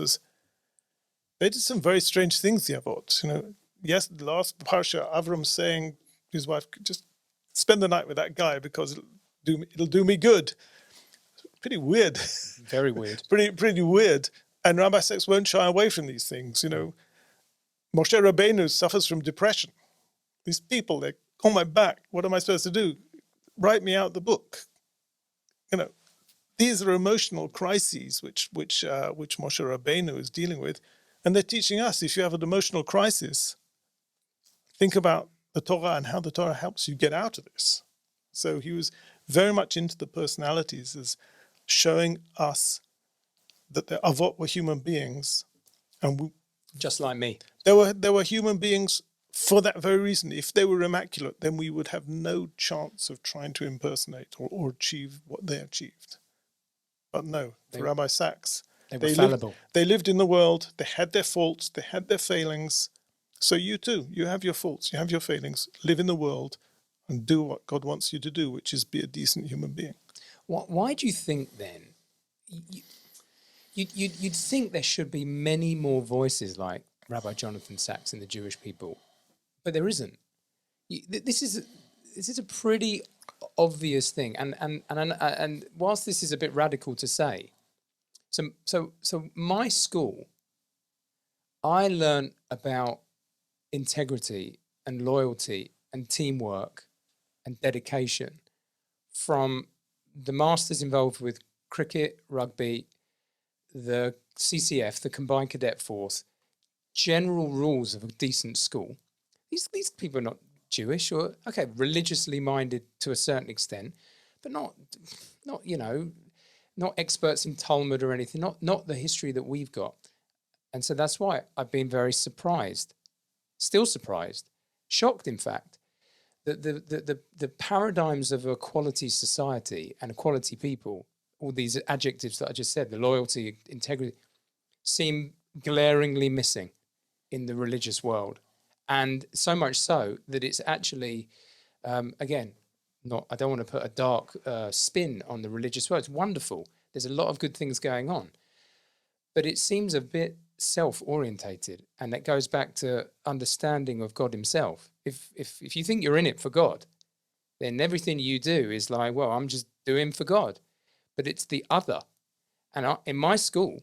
They did some very strange things, the Avot. Yes, the last parsha, Avram saying to his wife, just spend the night with that guy because it'll do me good. Pretty weird. Very weird. pretty weird. And Rabbi Sacks won't shy away from these things. Moshe Rabbeinu suffers from depression. These people, they're on my back. What am I supposed to do? Write me out the book. These are emotional crises which Moshe Rabbeinu is dealing with, and they're teaching us, if you have an emotional crisis, think about the Torah and how the Torah helps you get out of this. So he was very much into the personalities as showing us that the Avot were human beings, and just like me. They were human beings for that very reason. If they were immaculate, then we would have no chance of trying to impersonate or achieve what they achieved. But no, for Rabbi Sacks, they fallible. They lived in the world, they had their faults, they had their failings. So you too, you have your faults, you have your failings, live in the world and do what God wants you to do, which is be a decent human being. Why do you think then, You'd think there should be many more voices like Rabbi Jonathan Sacks in the Jewish people, but there isn't. This is a pretty obvious thing, and whilst this is a bit radical to say, so my school, I learned about integrity and loyalty and teamwork and dedication from the masters involved with cricket, rugby, the CCF, the Combined Cadet Force, general rules of a decent school. These people are not Jewish, or okay, religiously minded to a certain extent, but not not experts in Talmud or anything, not the history that we've got. And so that's why I've been very surprised, still surprised, shocked in fact, that the paradigms of a quality society and a quality people, all these adjectives that I just said, the loyalty, integrity, seem glaringly missing in the religious world. And so much so that it's actually, again, I don't want to put a dark spin on the religious world. It's wonderful. There's a lot of good things going on. But it seems a bit self-orientated, and that goes back to understanding of God himself. If you think you're in it for God, then everything you do is like, well, I'm just doing for God. But it's the other. And in my school,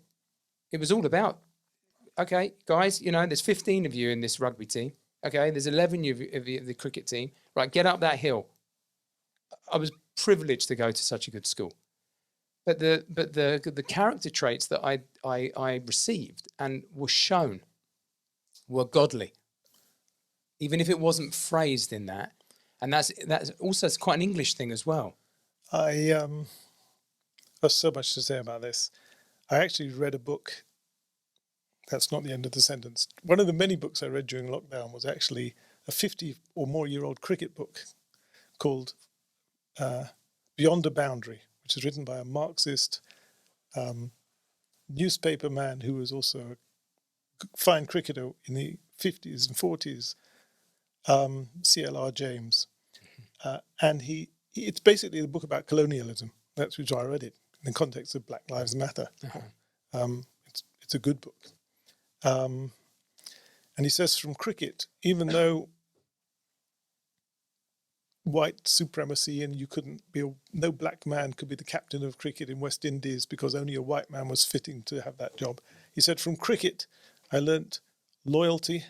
it was all about, okay, guys, there's 15 of you in this rugby team. Okay, there's 11 of the cricket team. Right, get up that hill. I was privileged to go to such a good school. But the character traits that I received and were shown were godly, even if it wasn't phrased in that. And that's also quite an English thing as well. There's so much to say about this. I actually read a book. That's not the end of the sentence. One of the many books I read during lockdown was actually a 50 or more year old cricket book called Beyond a Boundary, which is written by a Marxist newspaper man who was also a fine cricketer in the 50s and 40s, C.L.R. James. And it's basically a book about colonialism. That's which I read it in the context of Black Lives Matter. It's a good book. And he says from cricket, even though white supremacy and no black man could be the captain of cricket in West Indies because only a white man was fitting to have that job. He said, from cricket, I learnt loyalty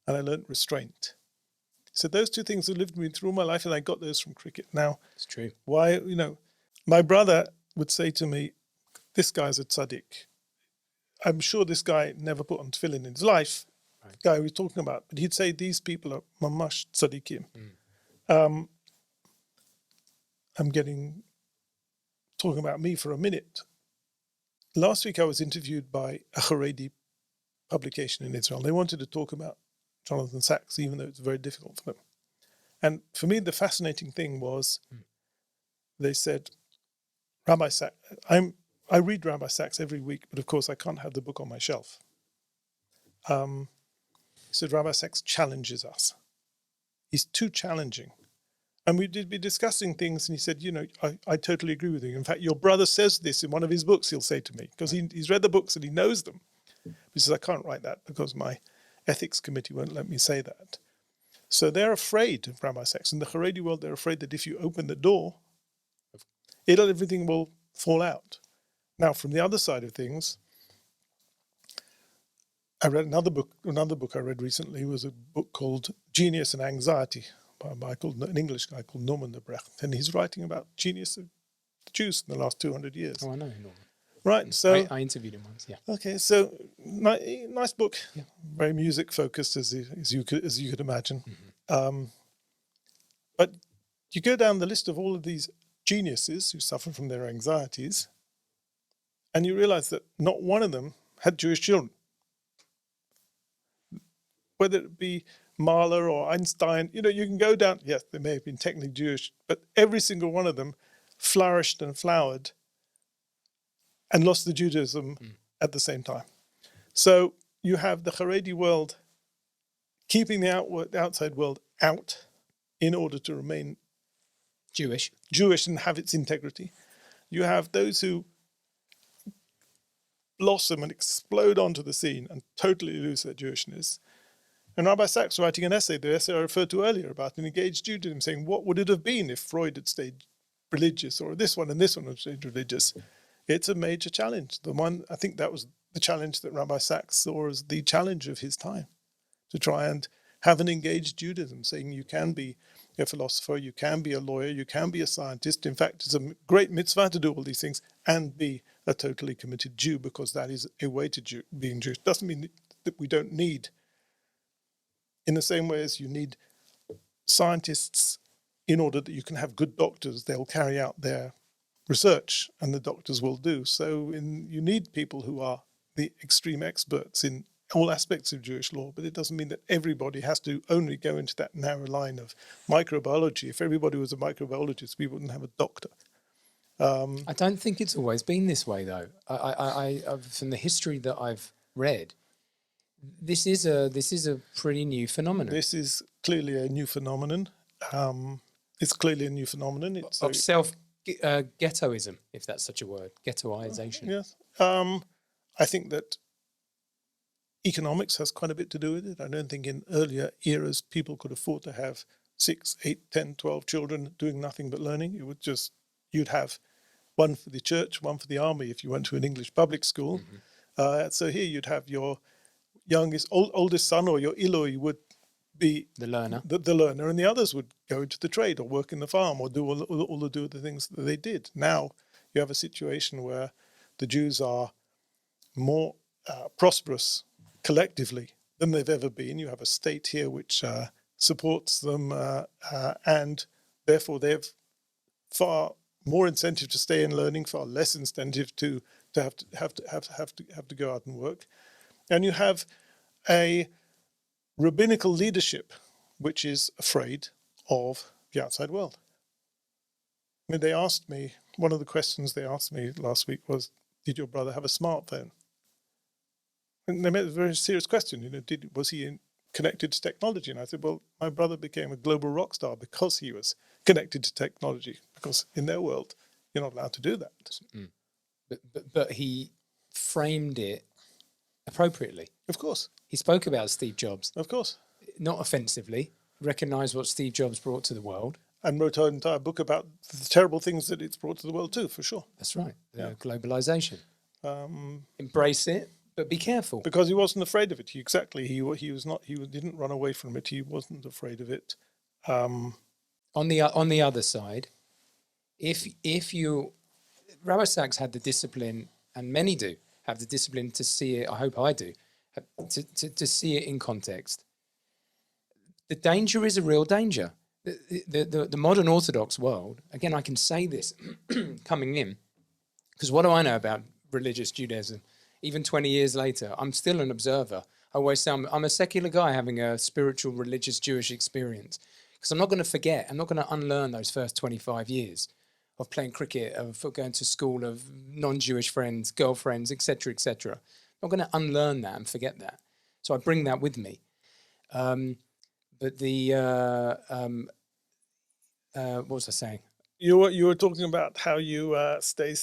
and I learnt restraint. So those two things have lived with me through my life, and I got those from cricket. Now, it's true. Why, my brother would say to me, this guy's a tzaddik. I'm sure this guy never put on tefillin in his life, right. The guy we're talking about, but he'd say these people are mamash tzaddikim. I'm talking about me for a minute. Last week I was interviewed by a Haredi publication in Israel. They wanted to talk about Jonathan Sacks, even though it's very difficult for them. And for me, the fascinating thing was they said, Rabbi Sacks, I read Rabbi Sacks every week, but of course I can't have the book on my shelf. He said, Rabbi Sacks challenges us. He's too challenging. And we did be discussing things, and he said, I totally agree with you. In fact, your brother says this in one of his books, he'll say to me, because he's read the books and he knows them. He says, I can't write that because my ethics committee won't let me say that. So they're afraid of Rabbi Sacks. In the Haredi world, they're afraid that if you open the door, everything will fall out. Now, from the other side of things, I read another book I read recently was a book called Genius and Anxiety by an English guy called 𝗯𝗰𝗶𝗃. And he's writing about genius of the Jews in the last 200 years. Oh, I know Norman. Right, so... I interviewed him once, yeah. Okay, so nice book. Yeah. Very music-focused, as you could imagine. Mm-hmm. But you go down the list of all of these geniuses who suffer from their anxieties, and you realize that not one of them had Jewish children. Whether it be Mahler or Einstein, you can go down, yes, they may have been technically Jewish, but every single one of them flourished and flowered and lost the Judaism at the same time. So you have the Haredi world keeping the outside world out in order to remain Jewish and have its integrity. You have those who blossom and explode onto the scene and totally lose their Jewishness. And Rabbi Sacks writing an essay, the essay I referred to earlier, about an engaged Judaism, saying, what would it have been if Freud had stayed religious, or this one and this one had stayed religious? It's a major challenge. I think that was the challenge that Rabbi Sacks saw as the challenge of his time, to try and have an engaged Judaism, saying you can be a philosopher, you can be a lawyer, you can be a scientist. In fact, it's a great mitzvah to do all these things and be a totally committed Jew, because that is a way to being Jewish. Doesn't mean that we don't need, in the same way as you need scientists in order that you can have good doctors, they'll carry out their research and the doctors will do. So you need people who are the extreme experts in all aspects of Jewish law, but it doesn't mean that everybody has to only go into that narrow line of microbiology. If everybody was a microbiologist, we wouldn't have a doctor. I don't think it's always been this way, though. From the history that I've read, this is a pretty new phenomenon. This is clearly a new phenomenon. It's clearly a new phenomenon. It's of self-ghettoism, if that's such a word, ghettoization. Yes. I think that economics has quite a bit to do with it. I don't think in earlier eras people could afford to have 6, 8, 10, 12 children doing nothing but learning. You'd have one for the church, one for the army if you went to an English public school. Mm-hmm. So here you'd have your oldest son, or your Iloi would be the learner, the learner, and the others would go into the trade or work in the farm or do all the things that they did. Now you have a situation where the Jews are more prosperous collectively than they've ever been. You have a state here which supports them, and therefore they have far more incentive to stay in learning, far less incentive to have to go out and work. And you have a rabbinical leadership which is afraid of the outside world. I mean, they asked me, one of the questions they asked me last week was, did your brother have a smartphone? And they made a very serious question, was he connected to technology? And I said, well, my brother became a global rock star because he was connected to technology, because in their world, you're not allowed to do that. Mm. But he framed it appropriately. Of course. He spoke about Steve Jobs. Of course. Not offensively, recognised what Steve Jobs brought to the world. And wrote an entire book about the terrible things that it's brought to the world too, for sure. That's right. Globalisation. Embrace it, but be careful. Because he wasn't afraid of it. He didn't run away from it. He wasn't afraid of it. On the other side, if you, Rabbi Sacks had the discipline, and many do have the discipline to see it. I hope I do, to see it in context. The danger is a real danger. The modern Orthodox world, again, I can say this coming in, because what do I know about religious Judaism? Even 20 years later, I'm still an observer. I always say I'm a secular guy having a spiritual, religious, Jewish experience, because I'm not going to forget. I'm not going to unlearn those first 25 years of playing cricket, of going to school, of non-Jewish friends, girlfriends, etc., etc. I'm not going to unlearn that and forget that. So I bring that with me. But what was I saying? You were talking about how you stay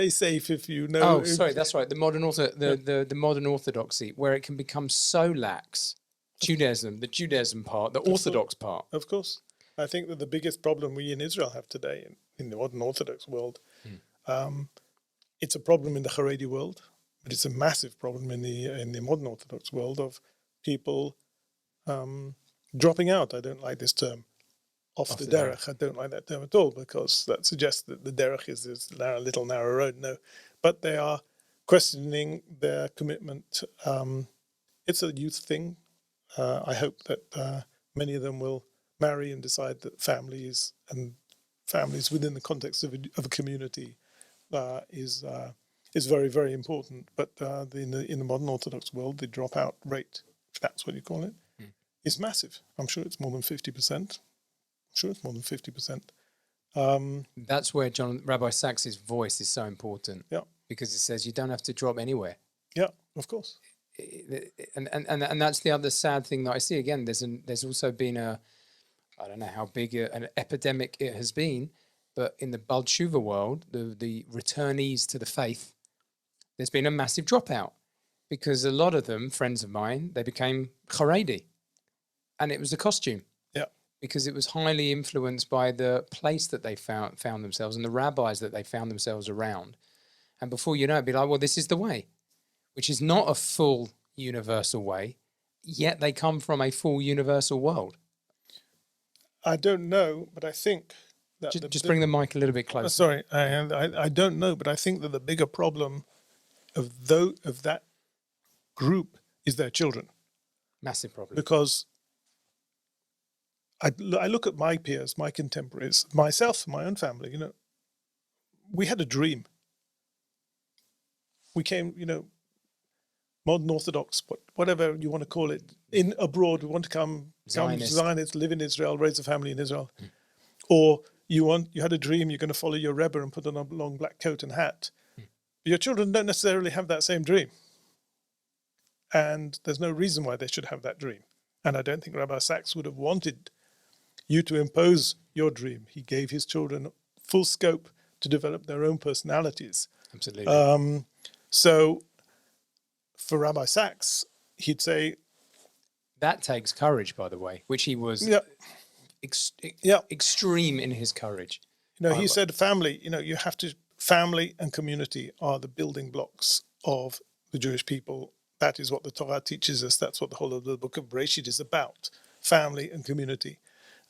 safe if you know. Oh, sorry, that's right. The modern orthodoxy, where it can become so lax. Judaism, the Judaism part, the Orthodox part. Of course, I think that the biggest problem we in Israel have today in the modern Orthodox world, it's a problem in the Haredi world, but it's a massive problem in the modern Orthodox world of people dropping out. I don't like this term. Off the derech. I don't like that term at all, because that suggests that the derech is this little narrow road. No, but they are questioning their commitment. It's a youth thing. I hope that many of them will marry and decide that families within the context of a community is very, very important. But in the modern Orthodox world, the dropout rate, if that's what you call it, is massive. I'm sure it's more than 50%. Sure, it's more than 50%. That's where Rabbi Sacks' voice is so important. Yeah, because it says you don't have to drop anywhere. Yeah, of course. And that's the other sad thing that I see. Again, there's also been I don't know how big an epidemic it has been, but in the Bal Tshuva world, the returnees to the faith, there's been a massive dropout because a lot of them, friends of mine, they became 𝗥𝗯𝗯𝗶, and it was a costume. Yeah. Because it was highly influenced by the place that they found themselves and the rabbis that they found themselves around. And before you know it, be like, well, this is the way, which is not a full universal way, yet they come from a full universal world. I don't know, but I think that... Just bring the mic a little bit closer. Sorry, I don't know, but I think that the bigger problem of that group is their children. Massive problem. Because I look at my peers, my contemporaries, myself, my own family, you know, we had a dream. We came, you know, modern Orthodox, whatever you want to call it, in abroad, we want to come Zionists, live in Israel, raise a family in Israel. Or you had a dream, you're going to follow your Rebbe and put on a long black coat and hat. But your children don't necessarily have that same dream. And there's no reason why they should have that dream. And I don't think Rabbi Sacks would have wanted you to impose your dream. He gave his children full scope to develop their own personalities. Absolutely. So for Rabbi Sacks, he'd say... That takes courage, by the way, which he was extreme in his courage. You know, he said family, you know, you have to... Family and community are the building blocks of the Jewish people. That is what the Torah teaches us. That's what the whole of the book of 𝗡𝗡 is about, family and community.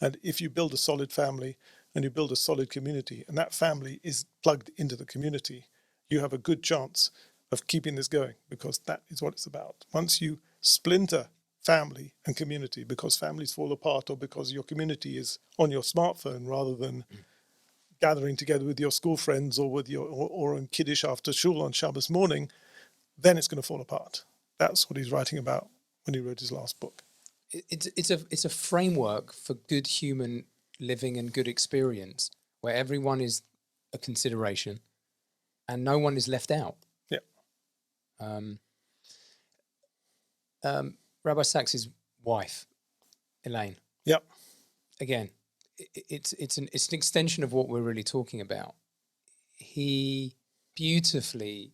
And if you build a solid family and you build a solid community, and that family is plugged into the community, you have a good chance of keeping this going, because that is what it's about. Once you splinter family and community because families fall apart or because your community is on your smartphone rather than gathering together with your school friends or with or in Kiddush after shul on Shabbos morning, then it's going to fall apart. That's what he's writing about when he wrote his last book. It's a framework for good human living and good experience where everyone is a consideration and no one is left out. Yeah. Rabbi Sacks' wife, Elaine. Yep. Again, it's an extension of what we're really talking about. He beautifully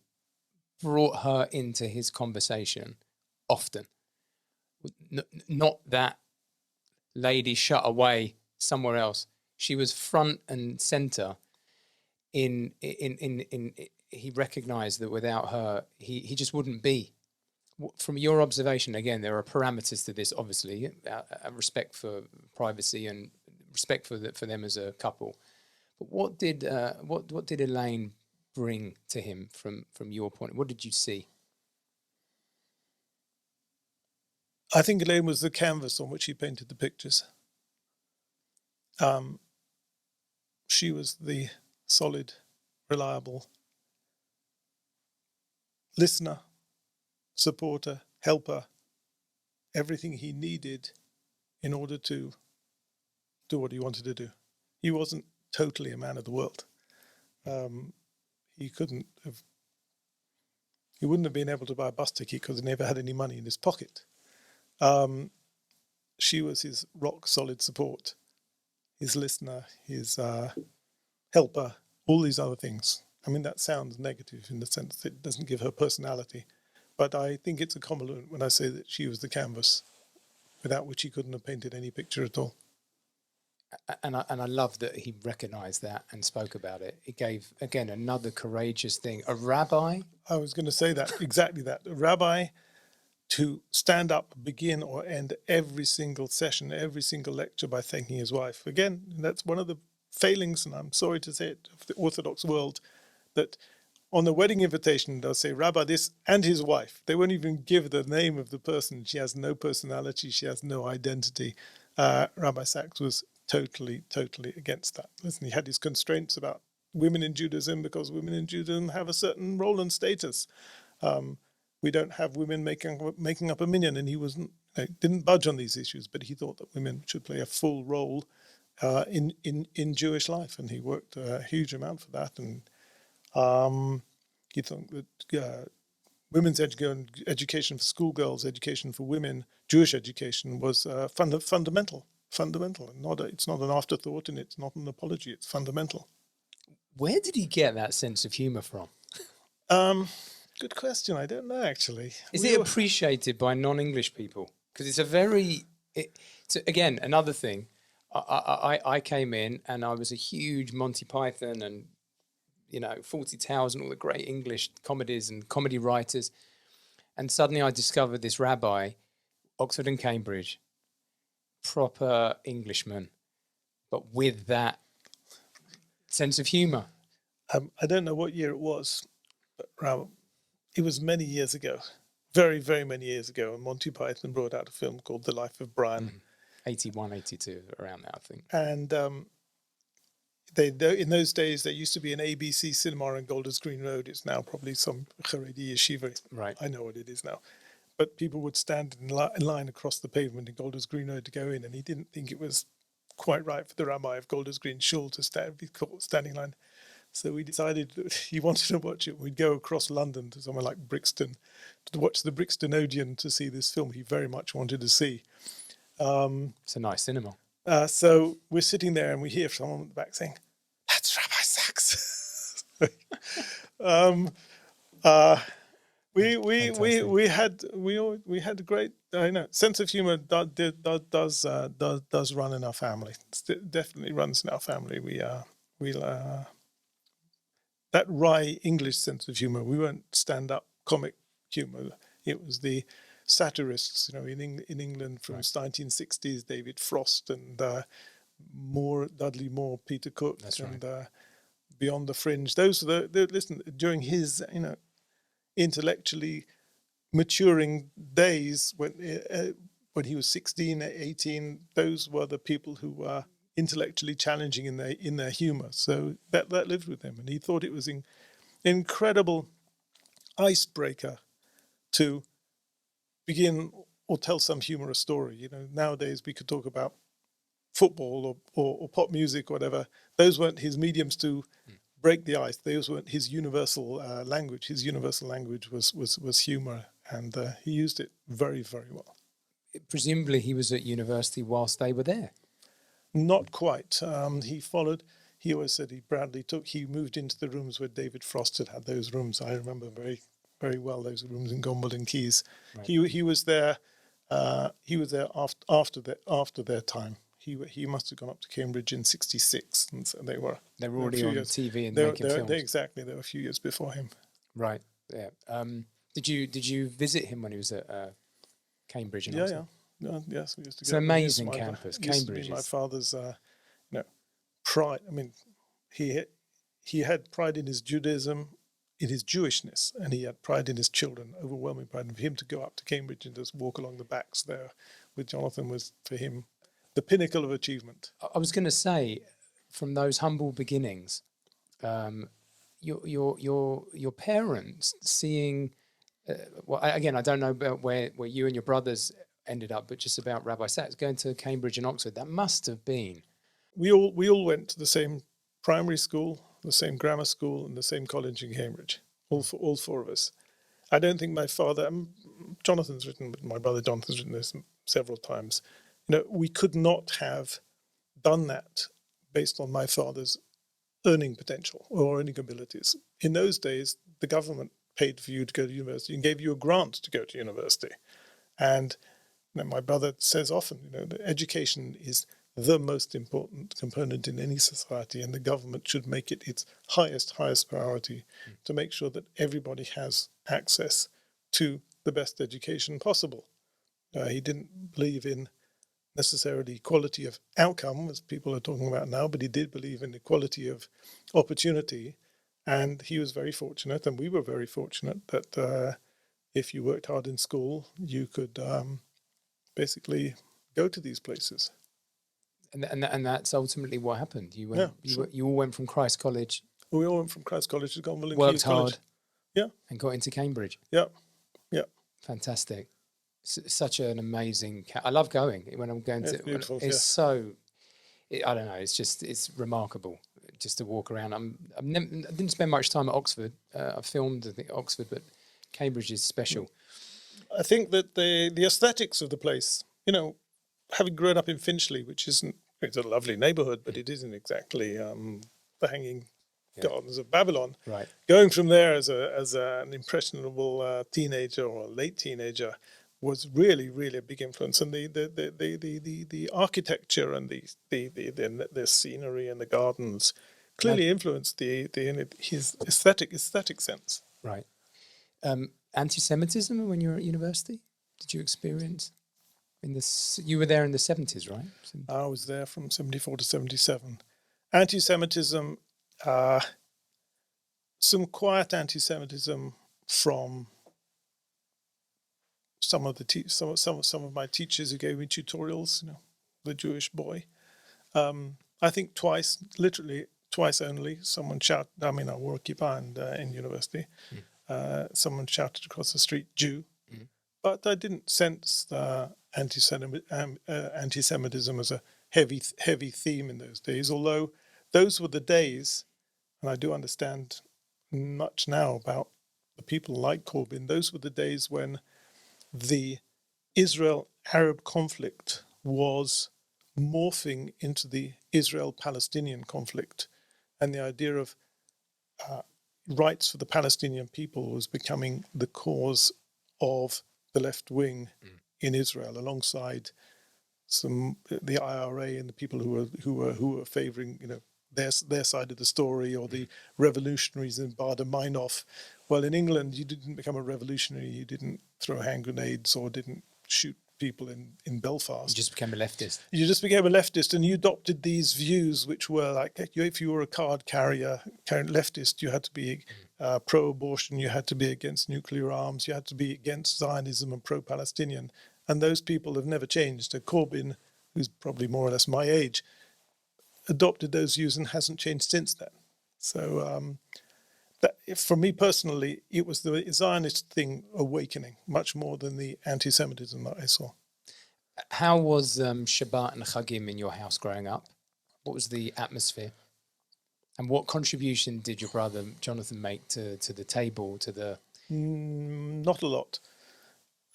brought her into his conversation often. Not that lady shut away somewhere else. She was front and center in he recognized that without her, he just wouldn't be. From your observation, again, there are parameters to this, obviously, respect for privacy and respect for them as a couple. But what did Elaine bring to him from your point? What did you see? I think Elaine was the canvas on which he painted the pictures. She was the solid, reliable listener, supporter, helper, everything he needed in order to do what he wanted to do. He wasn't totally a man of the world. He wouldn't have been able to buy a bus ticket because he never had any money in his pocket. She was his rock solid support, his listener, his helper, all these other things. I mean, that sounds negative in the sense that it doesn't give her personality, but I think it's a compliment when I say that she was the canvas without which he couldn't have painted any picture at all. And I love that he recognized that and spoke about it. It gave, again, another courageous thing. A rabbi? I was going to say that, exactly that. A rabbi to stand up, begin or end every single session, every single lecture by thanking his wife. Again, that's one of the failings, and I'm sorry to say it, of the Orthodox world, that on the wedding invitation, they'll say, Rabbi this and his wife. They won't even give the name of the person. She has no personality. She has no identity. Rabbi Sacks was totally against that. Listen, he had his constraints about women in Judaism because women in Judaism have a certain role and status. We don't have women making up a minyan, and he didn't budge on these issues, but he thought that women should play a full role in Jewish life, and he worked a huge amount for that. And he thought that women's education for schoolgirls, education for women, Jewish education was fundamental. It's not an afterthought, and it's not an apology. It's fundamental. Where did he get that sense of humor from? Good question. I don't know, actually. Is it appreciated by non-English people? Because it's a very, again, another thing. I came in and I was a huge Monty Python and, 40 Tales and all the great English comedies and comedy writers. And suddenly I discovered this rabbi, Oxford and Cambridge, proper Englishman, but with that sense of humour. I don't know what year it was, but it was many years ago, very, very many years ago, and Monty Python brought out a film called The Life of Brian. 81, 82, around that, I think. And in those days, there used to be an ABC cinema on Golders Green Road. It's now probably some 𝗁𝗁𝗶 yeshiva. Right. I know what it is now. But people would stand in line across the pavement in Golders Green Road to go in, and he didn't think it was quite right for the rabbi of Golders Green Shul to be caught standing in line. So we decided that he wanted to watch it. We'd go across London to somewhere like Brixton to watch the Brixton Odeon to see this film he very much wanted to see. It's a nice cinema. So we're sitting there and we hear someone at the back saying, "That's Rabbi Sacks." We had a great sense of humor does run in our family. It definitely runs in our family. That wry English sense of humor. We weren't stand-up comic humor. It was the satirists, in England from the 1960s, David Frost and Dudley Moore, Peter Cook, Beyond the Fringe. Those are listen, during his, intellectually maturing days when he was 16, 18, those were the people who were intellectually challenging in their humor. So that lived with him, and he thought it was an incredible icebreaker to begin or tell some humorous story. Nowadays we could talk about football or pop music or whatever. Those weren't his mediums to break the ice. Those weren't his universal language. His universal language was humor, and he used it very, very well. Presumably he was at university whilst they were there. Not quite. He always said he moved into the rooms where David Frost had those rooms. I remember very, very well those rooms in 𝗁𝗁𝗶𝗃𝗁. Right. He was there. He was there after their time. He must have gone up to Cambridge in '66, and so they were already on TV and making films. Exactly, they were a few years before him. Right. Yeah. Did you visit him when he was at Cambridge? And yeah. Yes, we used to. It's an amazing campus. Cambridge. My father's, pride. I mean, he had pride in his Judaism, in his Jewishness, and he had pride in his children, overwhelming pride. And for him to go up to Cambridge and just walk along the backs there with Jonathan was, for him, the pinnacle of achievement. I was going to say, from those humble beginnings, your parents seeing. Well, again, I don't know about where you and your brothers ended up, but just about Rabbi Sacks going to Cambridge and Oxford. That must have been. We all went to the same primary school, the same grammar school, and the same college in Cambridge. All four of us. I don't think my father, my brother Jonathan's written this several times. We could not have done that based on my father's earning potential or earning abilities. In those days, the government paid for you to go to university and gave you a grant to go to university. And my brother says often, that education is the most important component in any society, and the government should make it its highest priority to make sure that everybody has access to the best education possible. He didn't believe in necessarily equality of outcome, as people are talking about now, but he did believe in equality of opportunity. And he was very fortunate, and we were very fortunate, that if you worked hard in school, you could basically go to these places. And that's ultimately what happened. You all went from Christ College. We all went from Christ College to 𝗁𝗁𝗶𝗃𝗁 worked College. Hard. Yeah. And got into Cambridge. Yeah. Fantastic. Such an amazing. I love going when I'm going to. Beautiful, it's so. I don't know. It's remarkable just to walk around. I didn't spend much time at Oxford. I filmed at Oxford, but Cambridge is special. I think that the aesthetics of the place, having grown up in Finchley, which it's a lovely neighbourhood, but it isn't exactly the hanging Gardens of Babylon. Right. Going from there as an impressionable teenager or late teenager was really, really a big influence. And the architecture and the scenery and the gardens clearly influenced his aesthetic sense. Right. Anti-Semitism when you were at university, did you experience? You were there in the 70s, right? I was there from 74 to 77. Anti-Semitism, some quiet anti-Semitism from some of my teachers who gave me tutorials, the Jewish boy. I think literally twice only, someone shouted, I wore a kippah in university. Someone shouted across the street, Jew. But I didn't sense the anti-Semitism as a heavy theme in those days, although those were the days, and I do understand much now about the people like Corbyn, those were the days when the Israel-Arab conflict was morphing into the Israel-Palestinian conflict, and the idea of rights for the Palestinian people was becoming the cause of the left wing in Israel, alongside the IRA and the people who were favouring their side of the story, or the revolutionaries in Baader-Meinhof. Well, in England, you didn't become a revolutionary. You didn't throw hand grenades or didn't shoot people in Belfast. You just became a leftist. You just became a leftist, and you adopted these views, which were like, if you were a card carrying leftist, you had to be pro-abortion, you had to be against nuclear arms, you had to be against Zionism and pro-Palestinian. And those people have never changed. Corbyn, who's probably more or less my age, adopted those views and hasn't changed since then. So for me personally, it was the Zionist thing awakening much more than the anti-Semitism that I saw. How was Shabbat and Chagim in your house growing up? What was the atmosphere? And what contribution did your brother Jonathan make to the table, to the... Not a lot.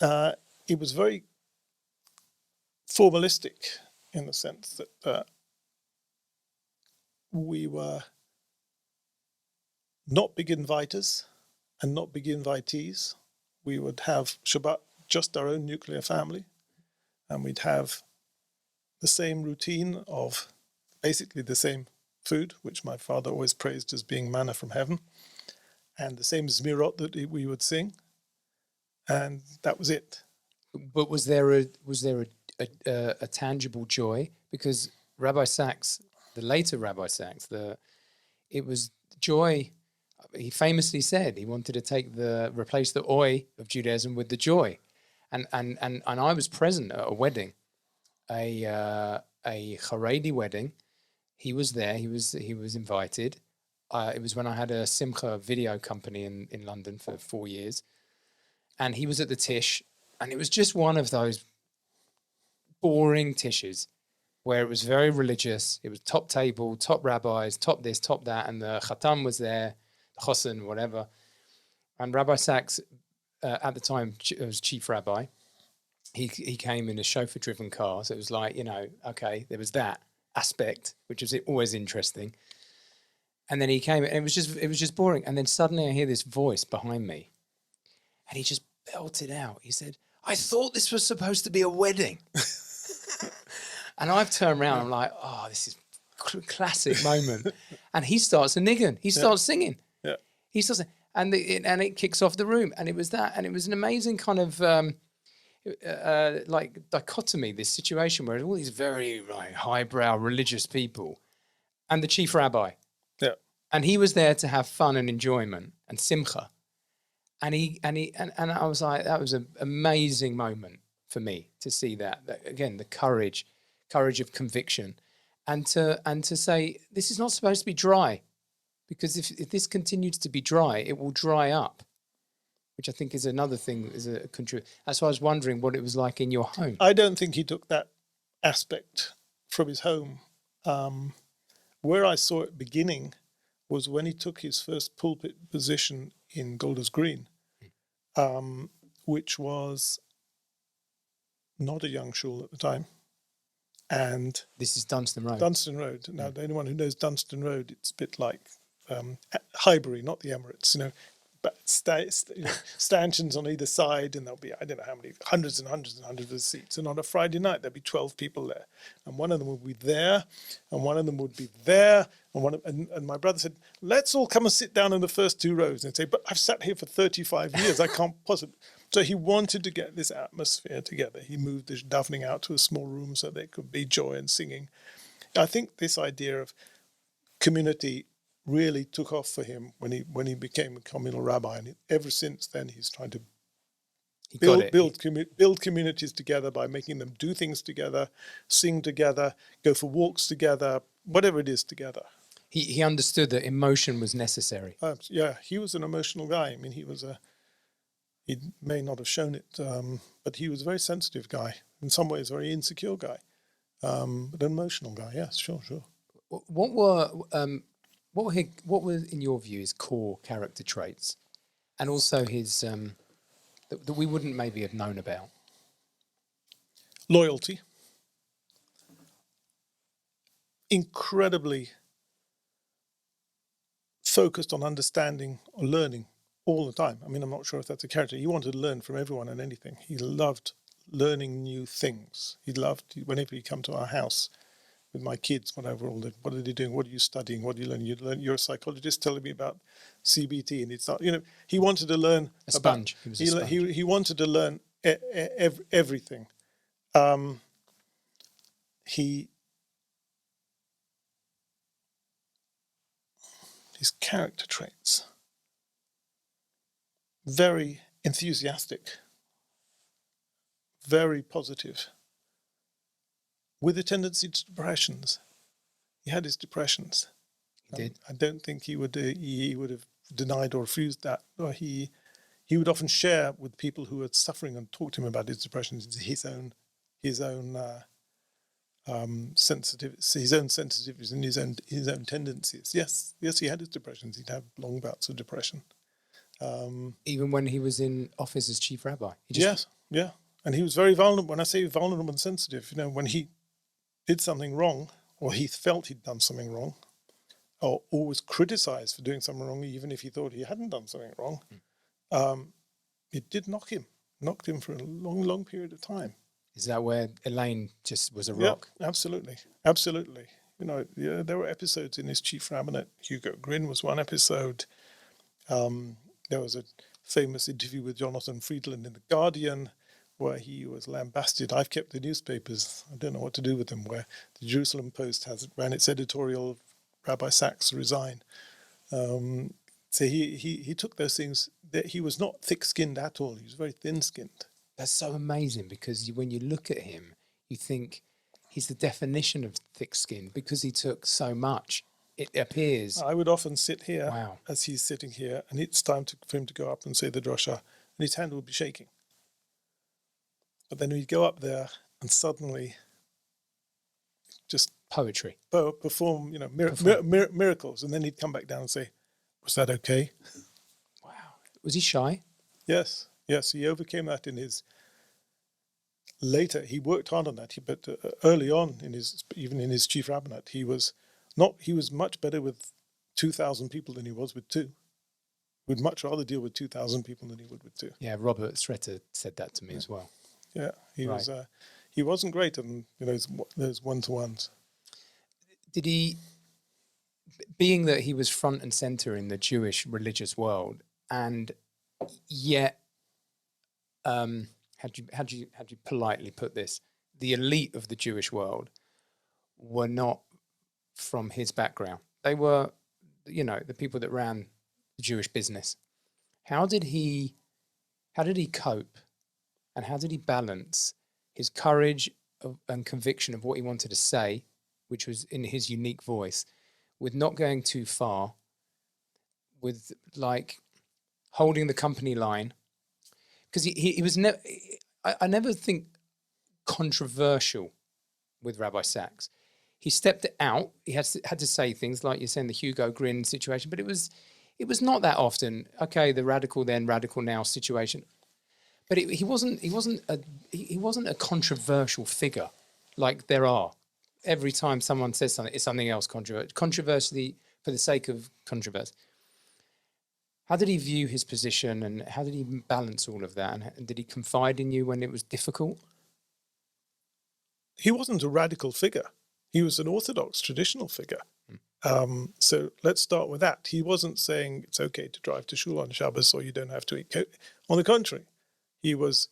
It was very formalistic in the sense that we were not big inviters and not big invitees. We would have Shabbat, just our own nuclear family, and we'd have the same routine of basically the same food, which my father always praised as being manna from heaven, and the same zmirot that we would sing, and that was it. But was there a tangible joy? Because Rabbi Sacks, the later Rabbi Sacks, it was joy. He famously said he wanted to replace the oi of Judaism with the joy, and I was present at a wedding, a Haredi wedding. He was there. He was invited. It was when I had a Simcha video company in London for 4 years, and he was at the tish, and it was just one of those boring tishes where it was very religious. It was top table, top rabbis, top this, top that, and the Khatam was there, the Chosin, whatever. And Rabbi Sacks, at the time, was chief rabbi. He came in a chauffeur-driven car, so it was like, okay, there was that aspect, which was always interesting. And then he came, and it was just boring. And then suddenly I hear this voice behind me, and he just belted out. He said, "I thought this was supposed to be a wedding." And I've turned around, I'm like, oh, this is classic moment. And he starts a niggin. He starts singing. Yeah. He starts, and it kicks off the room. And it was that. And it was an amazing kind of like dichotomy, this situation where all these very highbrow religious people and the chief rabbi. Yeah. And he was there to have fun and enjoyment and simcha. And I was like, that was an amazing moment for me to see that again, the courage of conviction, and to say this is not supposed to be dry, because if this continues to be dry, it will dry up, which I think is another thing, is a contribute. That's why I was wondering what it was like in your home. I don't think he took that aspect from his home. Where I saw it beginning was when he took his first pulpit position in Golders Green, which was not a young shul at the time. And this is Dunstan Road. Dunstan Road. Now, anyone who knows Dunstan Road, it's a bit like Highbury, not the Emirates, but stanchions on either side, and there'll be, I don't know how many, hundreds and hundreds and hundreds of seats. And on a Friday night, there'll be 12 people there. And one of them would be there, and one of them would be there. And my brother said, let's all come and sit down in the first 2 rows. And say, but I've sat here for 35 years. I can't possibly. So he wanted to get this atmosphere together. He moved the davening out to a small room so there could be joy and singing. I think this idea of community really took off for him when he became a communal rabbi, and ever since then he's trying to build communities together by making them do things together, sing together, go for walks together, whatever it is together. He understood that emotion was necessary. Yeah, he was an emotional guy. I mean, he may not have shown it, but he was a very sensitive guy. In some ways, a very insecure guy, but an emotional guy. Yes, sure. What were in your view his core character traits, and also his that we wouldn't maybe have known about? Loyalty. Incredibly focused on understanding or learning all the time. I mean, I'm not sure if that's a character. He wanted to learn from everyone and anything. He loved learning new things. He loved, whenever he come to our house with my kids, whatever, what are they doing? What are you studying? What do you learn? You're a psychologist telling me about CBT. And it's not, he wanted to learn. A sponge. He wanted to learn everything. His character traits, very enthusiastic, very positive, with a tendency to depressions. He had his depressions. He did. I don't think he would have denied or refused that. Or he would often share with people who were suffering and talk to him about his depressions, his own sensitivities and his own tendencies. Yes, he had his depressions. He'd have long bouts of depression. Even when he was in office as chief rabbi. Yes, and he was very vulnerable. When I say vulnerable and sensitive, when he did something wrong, or he felt he'd done something wrong, or was criticized for doing something wrong, even if he thought he hadn't done something wrong, it did knocked him for a long, long period of time. Is that where Elaine just was a rock? Yeah, absolutely. There were episodes in his chief rabbinate. 𝗥𝗯𝗯𝗶 was one episode. There was a famous interview with Jonathan Friedland in The Guardian, where he was lambasted. I've kept the newspapers. I don't know what to do with them, where the Jerusalem Post ran its editorial, Rabbi Sacks resign. So he took those things. That he was not thick-skinned at all. He was very thin-skinned. That's so amazing, because when you look at him, you think he's the definition of thick-skinned because he took so much. It appears. I would often sit here as he's sitting here, and it's time for him to go up and say the drasha, and his hand would be shaking. But then he'd go up there and suddenly just poetry, perform, miracles, and then he'd come back down and say, "Was that okay?" Wow. Was he shy? Yes. He overcame that in his. Later, he worked hard on that. But early on, even in his chief rabbinate, he was much better with 2,000 people than he was with 2. Would much rather deal with 2,000 people than he would with 2. Yeah, Robert Sretter said that to me as well. Yeah, he was. He wasn't great on those one-to-ones. Did he, being that he was front and center in the Jewish religious world, and yet, how do you politely put this? The elite of the Jewish world were not from his background. They were, the people that ran the Jewish business. How did he cope, and how did he balance his courage and conviction of what he wanted to say, which was in his unique voice, with not going too far, with holding the company line? Because he was never, I never think controversial with Rabbi Sacks. He stepped it out. He had to say things like you're saying, the 𝗥𝗯𝗯𝗶 situation, but it was not that often. Okay, the radical then, radical now situation. But he wasn't a controversial figure like there are. Every time someone says something, it's something else controversial. for the sake of controversy, how did he view his position and how did he balance all of that? And did he confide in you when it was difficult? He wasn't a radical figure. He was an Orthodox traditional figure. So let's start with that. He wasn't saying it's okay to drive to shul on Shabbos or you don't have to eat. On the contrary, he was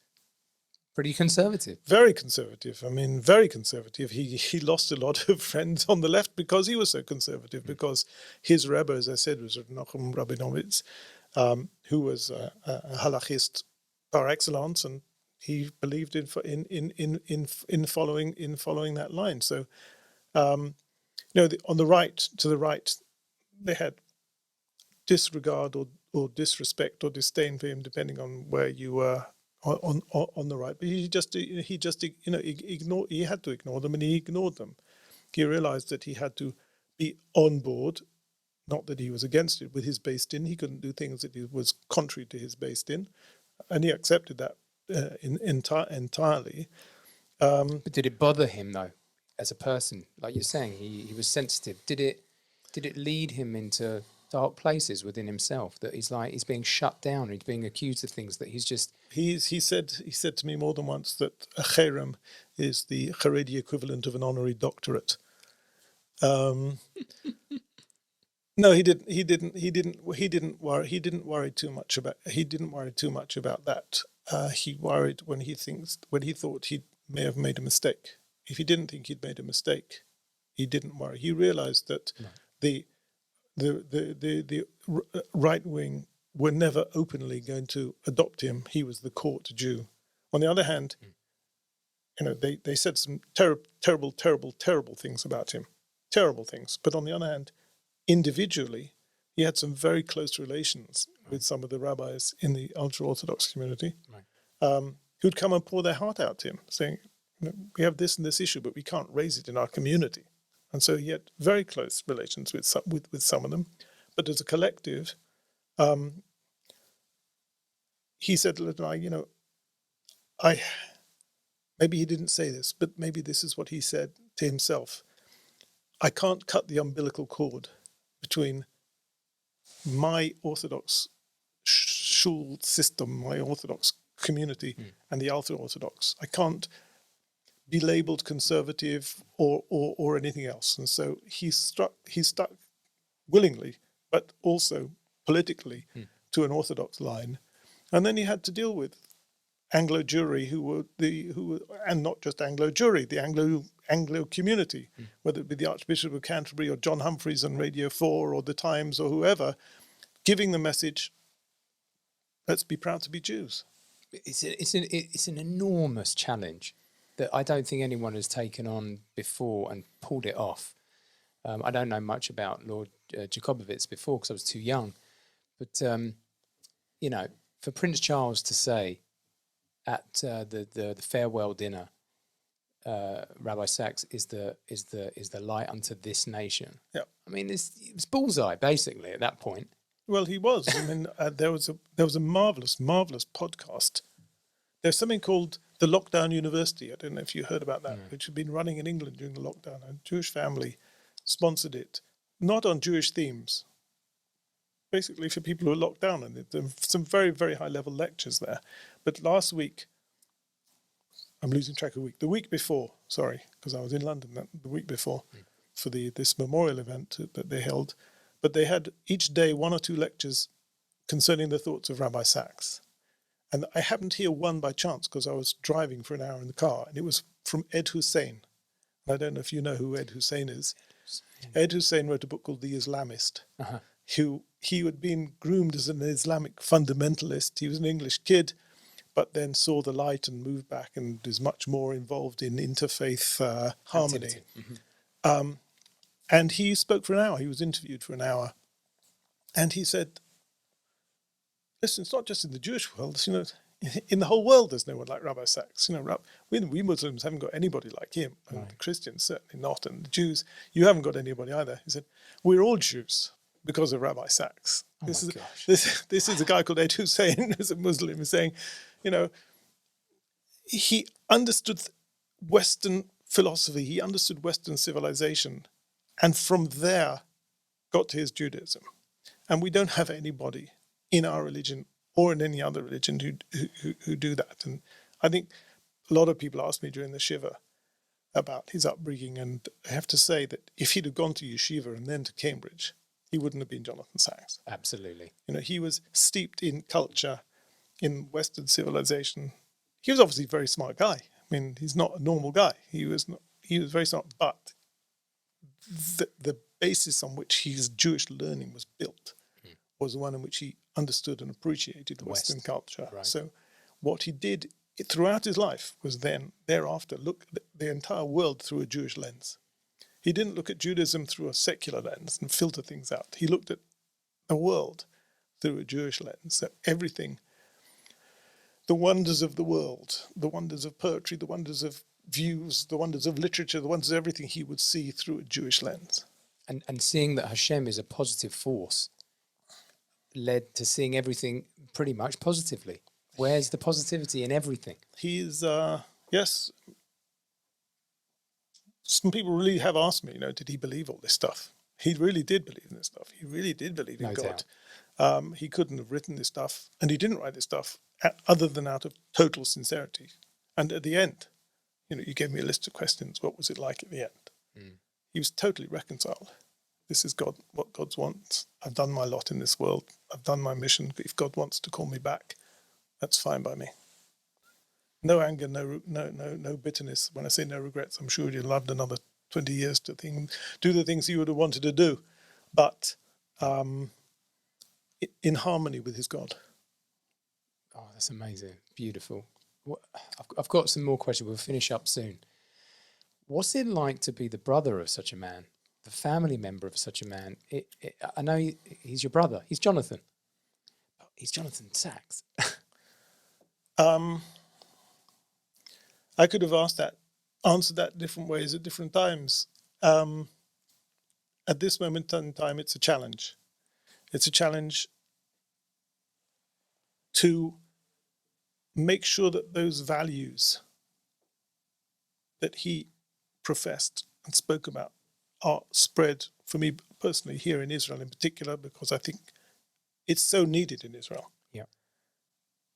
pretty conservative. Very conservative. I mean, very conservative. He lost a lot of friends on the left because he was so conservative, because his Rebbe, as I said, was 𝗷𝗯𝗯𝗶 𝗝𝗁𝗶, who was a halachist par excellence, and he believed in following that line. So, on the right, they had disregard or disrespect or disdain for him, depending on where you were on the right. But he had to ignore them, and he ignored them. He realized that he had to be on board, not that he was against it, with his based in. He couldn't do things that was contrary to his based in, and he accepted that entirely. But did it bother him though, as a person? Like you're saying, he was sensitive. Did it lead him into dark places within himself, that he's being shut down, he's being accused of things that he's just... He said to me more than once that a cherem is the Haredi equivalent of an honorary doctorate. No, he didn't worry too much about that. He worried when he thought he may have made a mistake. If he didn't think he'd made a mistake, he didn't worry. He realized that the right wing were never openly going to adopt him. He was the court Jew. On the other hand, they said some terrible things about him. Terrible things. But on the other hand, individually, he had some very close relations with some of the rabbis in the ultra-Orthodox community, who'd come and pour their heart out to him, saying, we have this and this issue, but we can't raise it in our community. And so he had very close relations with some of them. But as a collective, he said, maybe he didn't say this, but maybe this is what he said to himself. I can't cut the umbilical cord between my Orthodox shul system, my Orthodox community, and the ultra-Orthodox. I can't be labeled conservative or anything else. And so he stuck willingly, but also politically, to an Orthodox line. And then he had to deal with Anglo Jewry, and not just Anglo Jewry, the Anglo community, whether it be the Archbishop of Canterbury or John Humphreys on Radio 4 or the Times or whoever, giving the message, let's be proud to be Jews. It's an enormous challenge that I don't think anyone has taken on before and pulled it off. I don't know much about Lord 𝗁𝗁𝗶𝗿 before because I was too young. But, for Prince Charles to say at the farewell dinner, Rabbi Sacks is the light unto this nation. Yeah. I mean, it's bullseye, basically, at that point. Well, he was. I mean, there was a marvelous podcast. There's something called the Lockdown University. I don't know if you heard about that, which had been running in England during the lockdown. A Jewish family sponsored it, not on Jewish themes, basically for people who are locked down. And there were some very, very high-level lectures there. But last week, I'm losing track of the week before, sorry, because I was in London the week before for this memorial event that they held. But they had each day one or two lectures concerning the thoughts of Rabbi Sacks. And I happened to hear one by chance because I was driving for an hour in the car, and it was from Ed Hussein. And I don't know if you know who Ed Hussein is. Ed Hussein wrote a book called The Islamist, he had been groomed as an Islamic fundamentalist. He was an English kid, but then saw the light and moved back and is much more involved in interfaith harmony. And he spoke for an hour. He was interviewed for an hour. And he said, listen, it's not just in the Jewish world, in the whole world there's no one like Rabbi Sacks. We Muslims haven't got anybody like him. And the Christians certainly not. And the Jews, you haven't got anybody either. He said, we're all Jews because of Rabbi Sacks. This is a guy called Ed Hussein, who's a Muslim, who's saying, he understood Western philosophy, he understood Western civilization. And from there, got to his Judaism. And we don't have anybody in our religion or in any other religion who do that. And I think a lot of people asked me during the Shiva about his upbringing, and I have to say that if he'd have gone to yeshiva and then to Cambridge, he wouldn't have been Jonathan Sacks. Absolutely. He was steeped in culture, in Western civilization. He was obviously a very smart guy. I mean, he's not a normal guy. He was very smart, but the basis on which his Jewish learning was built was the one in which he understood and appreciated Western culture. Right. So what he did throughout his life was then, thereafter, look at the entire world through a Jewish lens. He didn't look at Judaism through a secular lens and filter things out. He looked at the world through a Jewish lens. So everything, the wonders of the world, the wonders of poetry, the wonders of views, the wonders of literature, the wonders of everything, he would see through a Jewish lens. And seeing that Hashem is a positive force led to seeing everything pretty much positively. Where's the positivity in everything? He's, yes, some people really have asked me, did he believe all this stuff? He really did believe in this stuff. He really did believe in God. He couldn't have written this stuff, and he didn't write this stuff other than out of total sincerity. And at the end, you gave me a list of questions. What was it like at the end? He was totally reconciled. This is God, what God wants. I've done my lot in this world. I've done my mission. If God wants to call me back, that's fine by me. No anger, no bitterness. When I say no regrets, I'm sure you'd loved another 20 years to do the things you would have wanted to do, but in harmony with his God. Oh, that's amazing. Beautiful. I've got some more questions. We'll finish up soon. What's it like to be the brother of such a man, the family member of such a man? I know he's your brother. He's Jonathan. He's Jonathan Sacks. I could have answered that different ways at different times. At this moment in time, it's a challenge. It's a challenge to make sure that those values that he professed and spoke about are spread, for me personally, here in Israel in particular, because I think it's so needed in Israel. Yeah.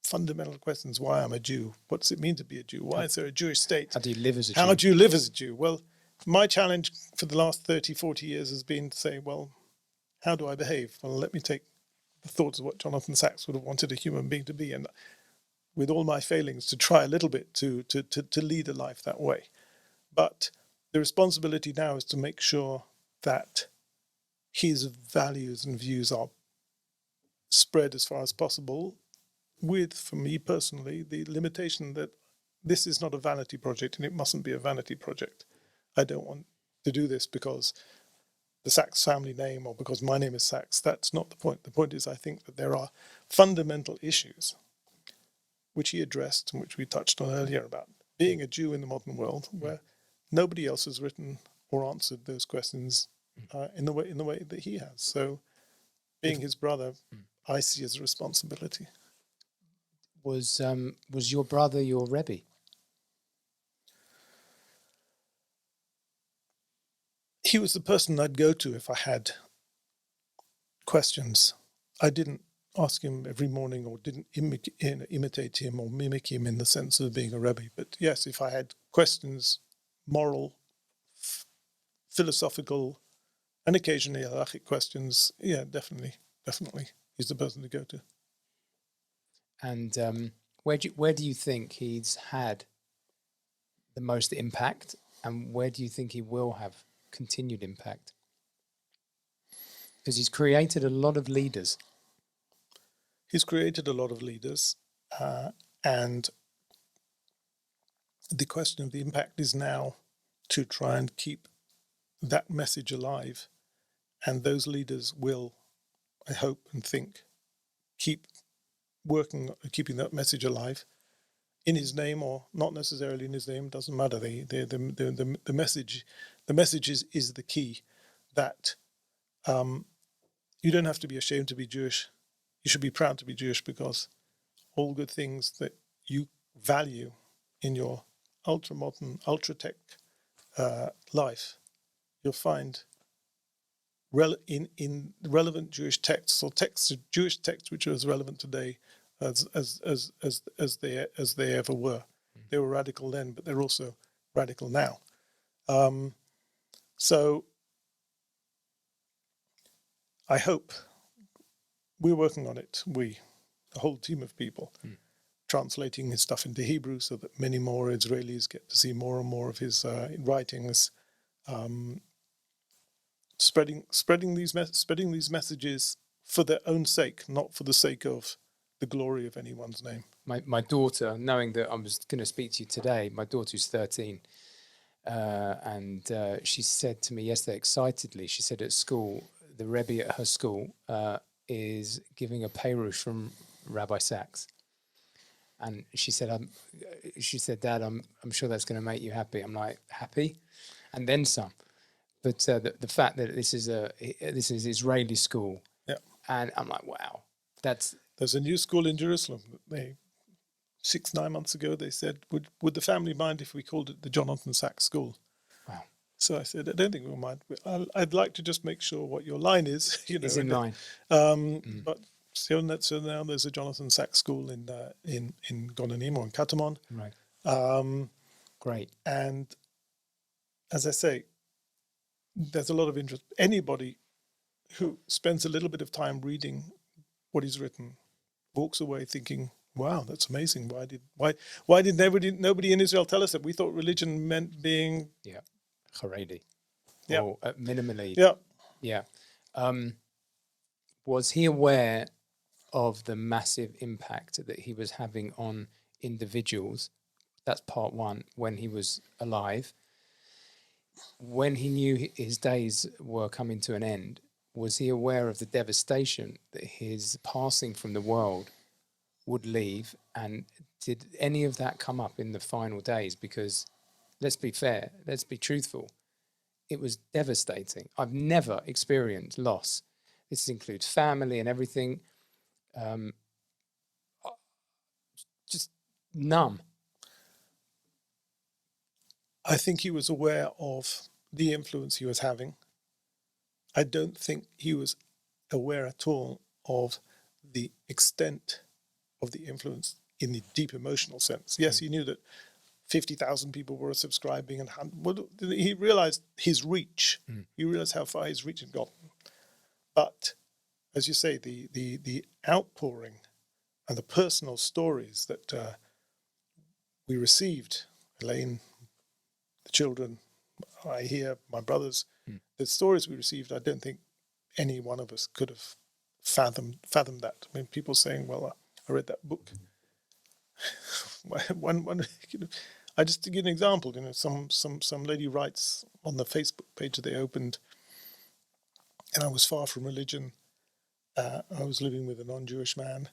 Fundamental questions: why I'm a Jew? What does it mean to be a Jew? Why is there a Jewish state? How do you live as a Jew? How do you live as a Jew? Well, my challenge for the last 30, 40 years has been to say, well, how do I behave? Well, let me take the thoughts of what Jonathan Sacks would have wanted a human being to be, and with all my failings, to try a little bit to lead a life that way. But the responsibility now is to make sure that his values and views are spread as far as possible, with, for me personally, the limitation that this is not a vanity project, and it mustn't be a vanity project. I don't want to do this because the Sacks family name or because my name is Sacks. That's not the point. The point is, I think that there are fundamental issues which he addressed and which we touched on earlier about being a Jew in the modern world, where nobody else has written or answered those questions in the way that he has. So, being his brother, I see as a responsibility. Was your brother your Rebbe? He was the person I'd go to if I had questions. I didn't ask him every morning or didn't imitate him or mimic him in the sense of being a Rebbe. But yes, if I had questions, moral, philosophical, and occasionally halachic questions, yeah, definitely. He's the person to go to. And where do you think he's had the most impact, and where do you think he will have continued impact? Because he's created a lot of leaders. He's created a lot of leaders, and the question of the impact is now to try and keep that message alive, and those leaders will, I hope and think, keep working at keeping that message alive in his name or not necessarily in his name. Doesn't matter. The message is the key, that you don't have to be ashamed to be Jewish. You should be proud to be Jewish, because all good things that you value in your ultra-modern, ultra-tech life, you'll find in relevant Jewish texts, or Jewish texts which are as relevant today as they ever were. They were radical then, but they're also radical now. So I hope we're working on it. The whole team of people, translating his stuff into Hebrew so that many more Israelis get to see more and more of his writings. Spreading these messages for their own sake, not for the sake of the glory of anyone's name. My daughter, knowing that I was going to speak to you today, my daughter's 13, and she said to me yesterday excitedly, she said at school, the Rebbe at her school is giving a peirush from Rabbi Sacks. And she said, Dad, I'm sure that's going to make you happy. I'm like, happy? And then some. But the fact that this is Israeli school, yeah, and I'm like, wow, there's a new school in Jerusalem. 6-9 months ago, they said, would the family mind if we called it the Jonathan Sacks School? Wow. So I said, I don't think we'll mind. I'd like to just make sure what your line is. Is in line. But so now there's a Jonathan Sacks School in 𝗥𝗯𝗯𝗶 or in 𝗥𝗯𝗯𝗶. Right. Great. And as I say, there's a lot of interest. Anybody who spends a little bit of time reading what he's written walks away thinking, wow, that's amazing. Why did nobody in Israel tell us that? We thought religion meant being Haredi. Yeah. Or minimally. Yeah. Yeah. Was he aware of the massive impact that he was having on individuals? That's part one, when he was alive. When he knew his days were coming to an end, was he aware of the devastation that his passing from the world would leave? And did any of that come up in the final days? Because let's be fair, let's be truthful. It was devastating. I've never experienced loss. This includes family and everything. Just numb. I think he was aware of the influence he was having. I don't think he was aware at all of the extent of the influence in the deep emotional sense. Yes, he knew that 50,000 people were subscribing, and he realized his reach. He realized how far his reach had gotten. But as you say, the outpouring and the personal stories that we received, Elaine, the children, I hear, my brothers, the stories we received, I don't think any one of us could have fathomed that. I mean, people saying, well, I read that book. I just to give an example, some lady writes on the Facebook page that they opened, and I was far from religion. I was living with a non-Jewish man.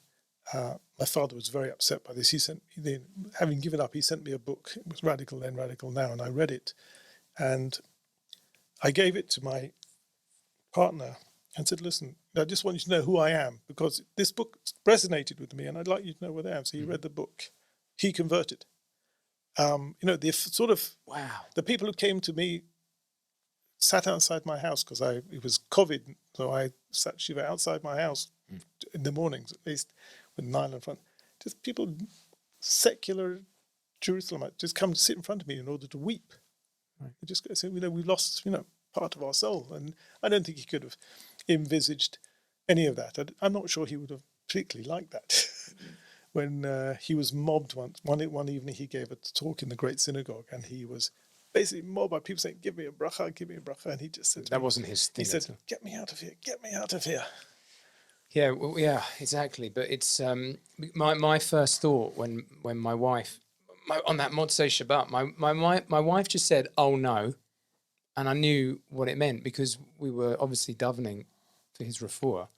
My father was very upset by this. Having given up, he sent me a book. It was Radical Then, Radical Now, and I read it. And I gave it to my partner and said, listen, I just want you to know who I am, because this book resonated with me, and I'd like you to know who I am. So he read the book. He converted. The sort of, wow, the people who came to me sat outside my house, because it was COVID, so I sat Shiva outside my house in the mornings, at least, with an island in front. Just people, secular Jerusalemites, just come to sit in front of me in order to weep. Right. They just say, we've lost, part of our soul. And I don't think he could have envisaged any of that. I'm not sure he would have particularly liked that. When he was mobbed one evening, he gave a talk in the great synagogue, and he was basically mobbed by people saying, give me a bracha, and he just said, that wasn't his thing. He said, get me out of here, get me out of here. Yeah, well, yeah, exactly. But it's my first thought when my wife, on that Motzei Shabbat, my wife just said, oh no, and I knew what it meant, because we were obviously davening for his refuah.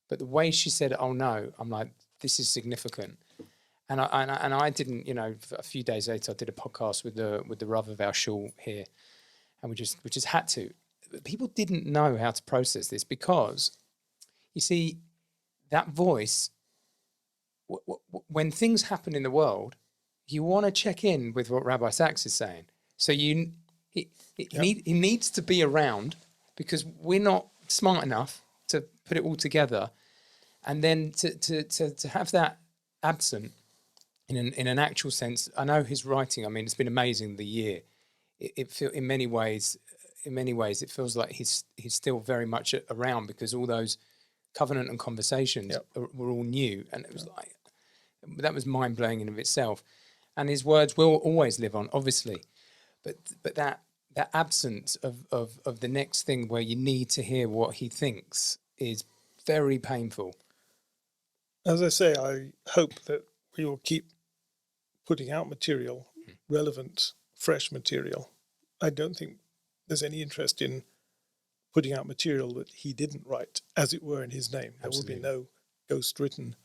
But the way she said, oh no, I'm like, this is significant. And I didn't, a few days later, I did a podcast with the Rav of our shul here, and we just had to. But people didn't know how to process this, because, you see, that voice, when things happen in the world, you want to check in with what Rabbi Sacks is saying. So he needs to be around, because we're not smart enough to put it all together, and then to have that absent in an actual sense. I know his writing. I mean, it's been amazing the year. It feel in many ways it feels like he's still very much around, because all those covenant and conversations were all new, and it was like that was mind blowing in of itself. And his words will always live on, obviously, but that absence of the next thing where you need to hear what he thinks is very painful. As I say, I hope that we will keep putting out material, relevant, fresh material. I don't think there's any interest in putting out material that he didn't write, as it were, in his name. There will be no ghost written.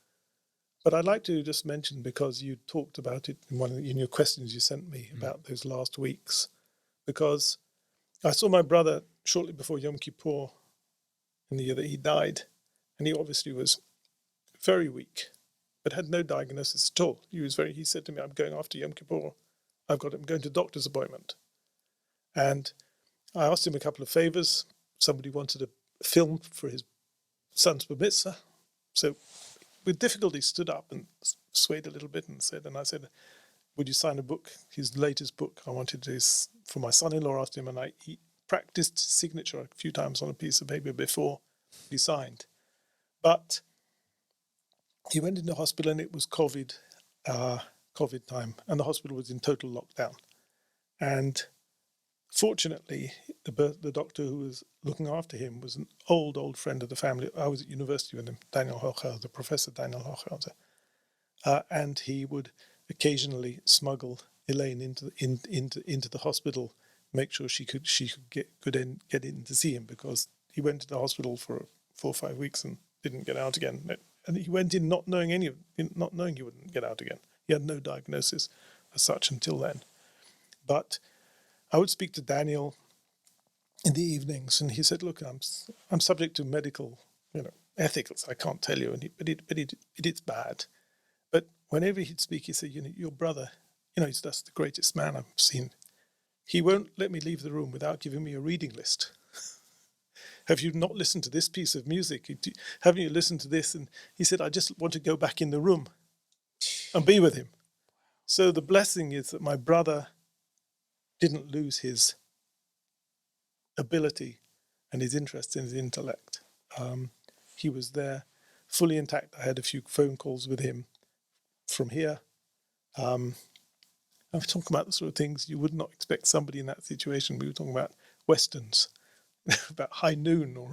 But I'd like to just mention, because you talked about it in your questions you sent me about those last weeks, because I saw my brother shortly before Yom Kippur in the year that he died, and he obviously was very weak, but had no diagnosis at all. He said to me, I'm going after Yom Kippur. I'm going to doctor's appointment. And I asked him a couple of favors. Somebody wanted a film for his son's bar mitzvah. So with difficulty stood up and swayed a little bit and I said, would you sign a book? His latest book. I wanted this for my son-in-law, asked him, and he practiced his signature a few times on a piece of paper before he signed. But he went into hospital, and it was COVID time, and the hospital was in total lockdown. And fortunately, the doctor who was looking after him was an old friend of the family. I was at university with him, the Professor Daniel 𝗯𝗿elle, and he would occasionally smuggle Elaine into the hospital, make sure she could get in to see him, because he went to the hospital for 4 or 5 weeks and didn't get out again. And he went in not knowing he wouldn't get out again. He had no diagnosis as such until then. But I would speak to Daniel in the evenings, and he said, "Look, I'm subject to medical, ethicals. I can't tell you, but it's bad. But whenever he'd speak, he said, your brother, he's just the greatest man I've seen. He won't let me leave the room without giving me a reading list. Have you not listened to this piece of music? Haven't you listened to this?" And he said, "I just want to go back in the room and be with him." So the blessing is that my brother didn't lose his ability and his interest in his intellect. He was there fully intact. I had a few phone calls with him from here. I'm talking about the sort of things you would not expect somebody in that situation. We were talking about Westerns, about High Noon or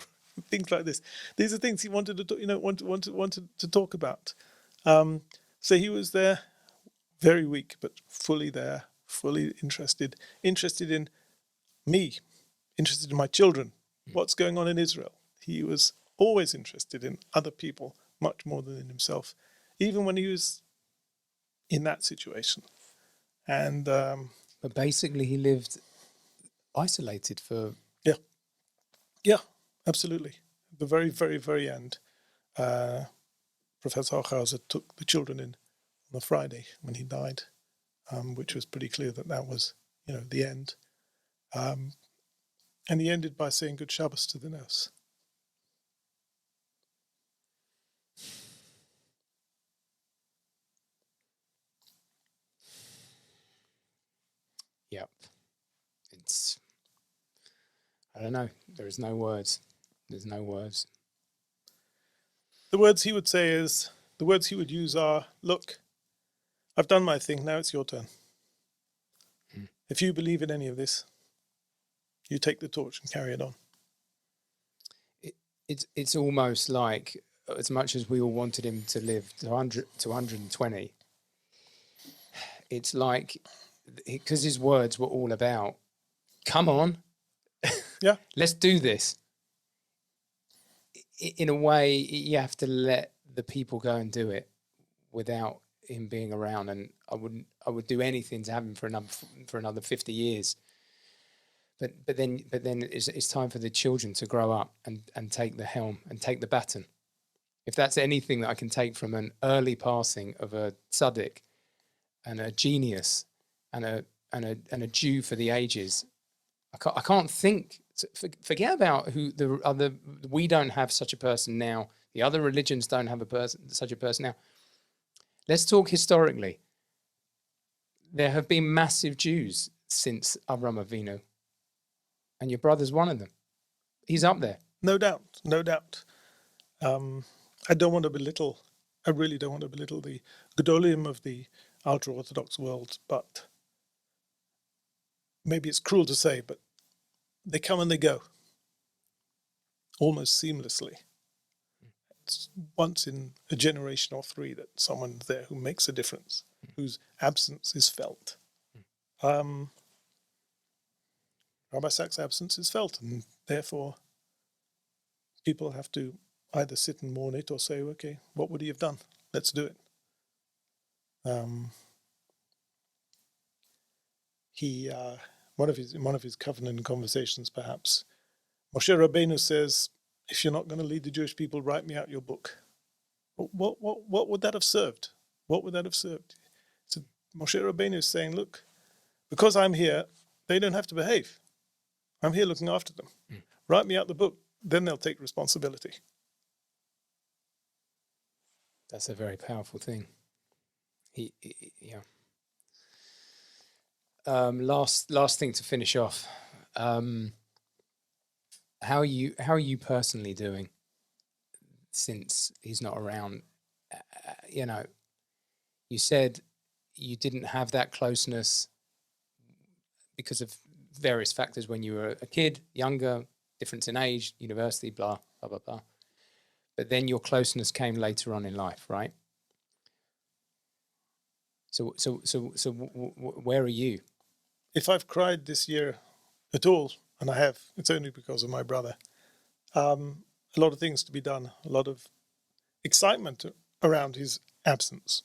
things like this. These are things he wanted to wanted to talk about. So he was there, very weak, but fully there, fully interested in me, interested in my children, what's going on in Israel. He was always interested in other people much more than in himself, even when he was in that situation. And but basically he lived isolated for... Yeah, absolutely. At the very, very, very end, Professor 𝗯𝗿elle took the children in on the Friday when he died, which was pretty clear that was, the end. And he ended by saying good Shabbos to the nurse. Yep. I don't know. There's no words. There's no words. The words he would say the words he would use are, "Look, I've done my thing, now it's your turn. If you believe in any of this, you take the torch and carry it on." It's almost like, as much as we all wanted him to live to 120, it's like, because his words were all about, come on, yeah, let's do this. In a way, you have to let the people go and do it without him being around. And I would do anything to have him for another 50 years. But then it's time for the children to grow up and take the helm and take the baton. If that's anything that I can take from an early passing of a tzaddik and a genius and a Jew for the ages, I can't think forget about who the other. We don't have such a person now. The other religions don't have such a person now. Let's talk historically. There have been massive Jews since Avraham Avinu, and your brother's one of them. He's up there. No doubt, no doubt. I don't want to belittle. I really don't want to belittle the 𝗥𝗯𝗯𝗶 of the ultra-Orthodox world, but maybe it's cruel to say, but they come and they go, almost seamlessly. It's once in a generation or three that someone's there who makes a difference, whose absence is felt. Rabbi Sacks' absence is felt, and therefore people have to either sit and mourn it or say, okay, what would he have done? Let's do it. In one of his covenant conversations, perhaps, Moshe Rabbeinu says, if you're not going to lead the Jewish people, write me out your book. What would that have served? What would that have served? So Moshe Rabbeinu is saying, look, because I'm here, they don't have to behave. I'm here looking after them. Write me out the book, then they'll take responsibility. That's a very powerful thing. Yeah. Last thing to finish off. How are you personally doing since he's not around? You said you didn't have that closeness because of various factors when you were a kid, younger, difference in age, university, blah, blah, blah, blah. But then your closeness came later on in life, right? So where are you? If I've cried this year at all, and I have, it's only because of my brother. A lot of things to be done, a lot of excitement around his absence.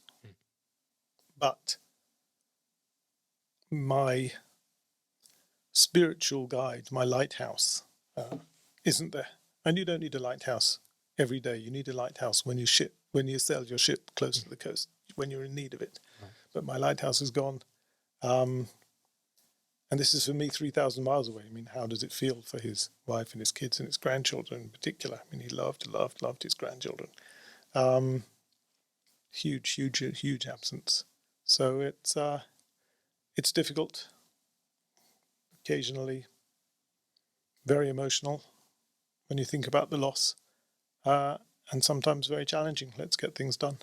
But my spiritual guide, my lighthouse, isn't there. And you don't need a lighthouse every day. You need a lighthouse when you sail your ship close to the coast, when you're in need of it. Right. But my lighthouse is gone. And this is for me 3,000 miles away. I mean, how does it feel for his wife and his kids and his grandchildren in particular? I mean, he loved his grandchildren. Huge absence. So it's difficult, occasionally very emotional when you think about the loss, and sometimes very challenging. Let's get things done.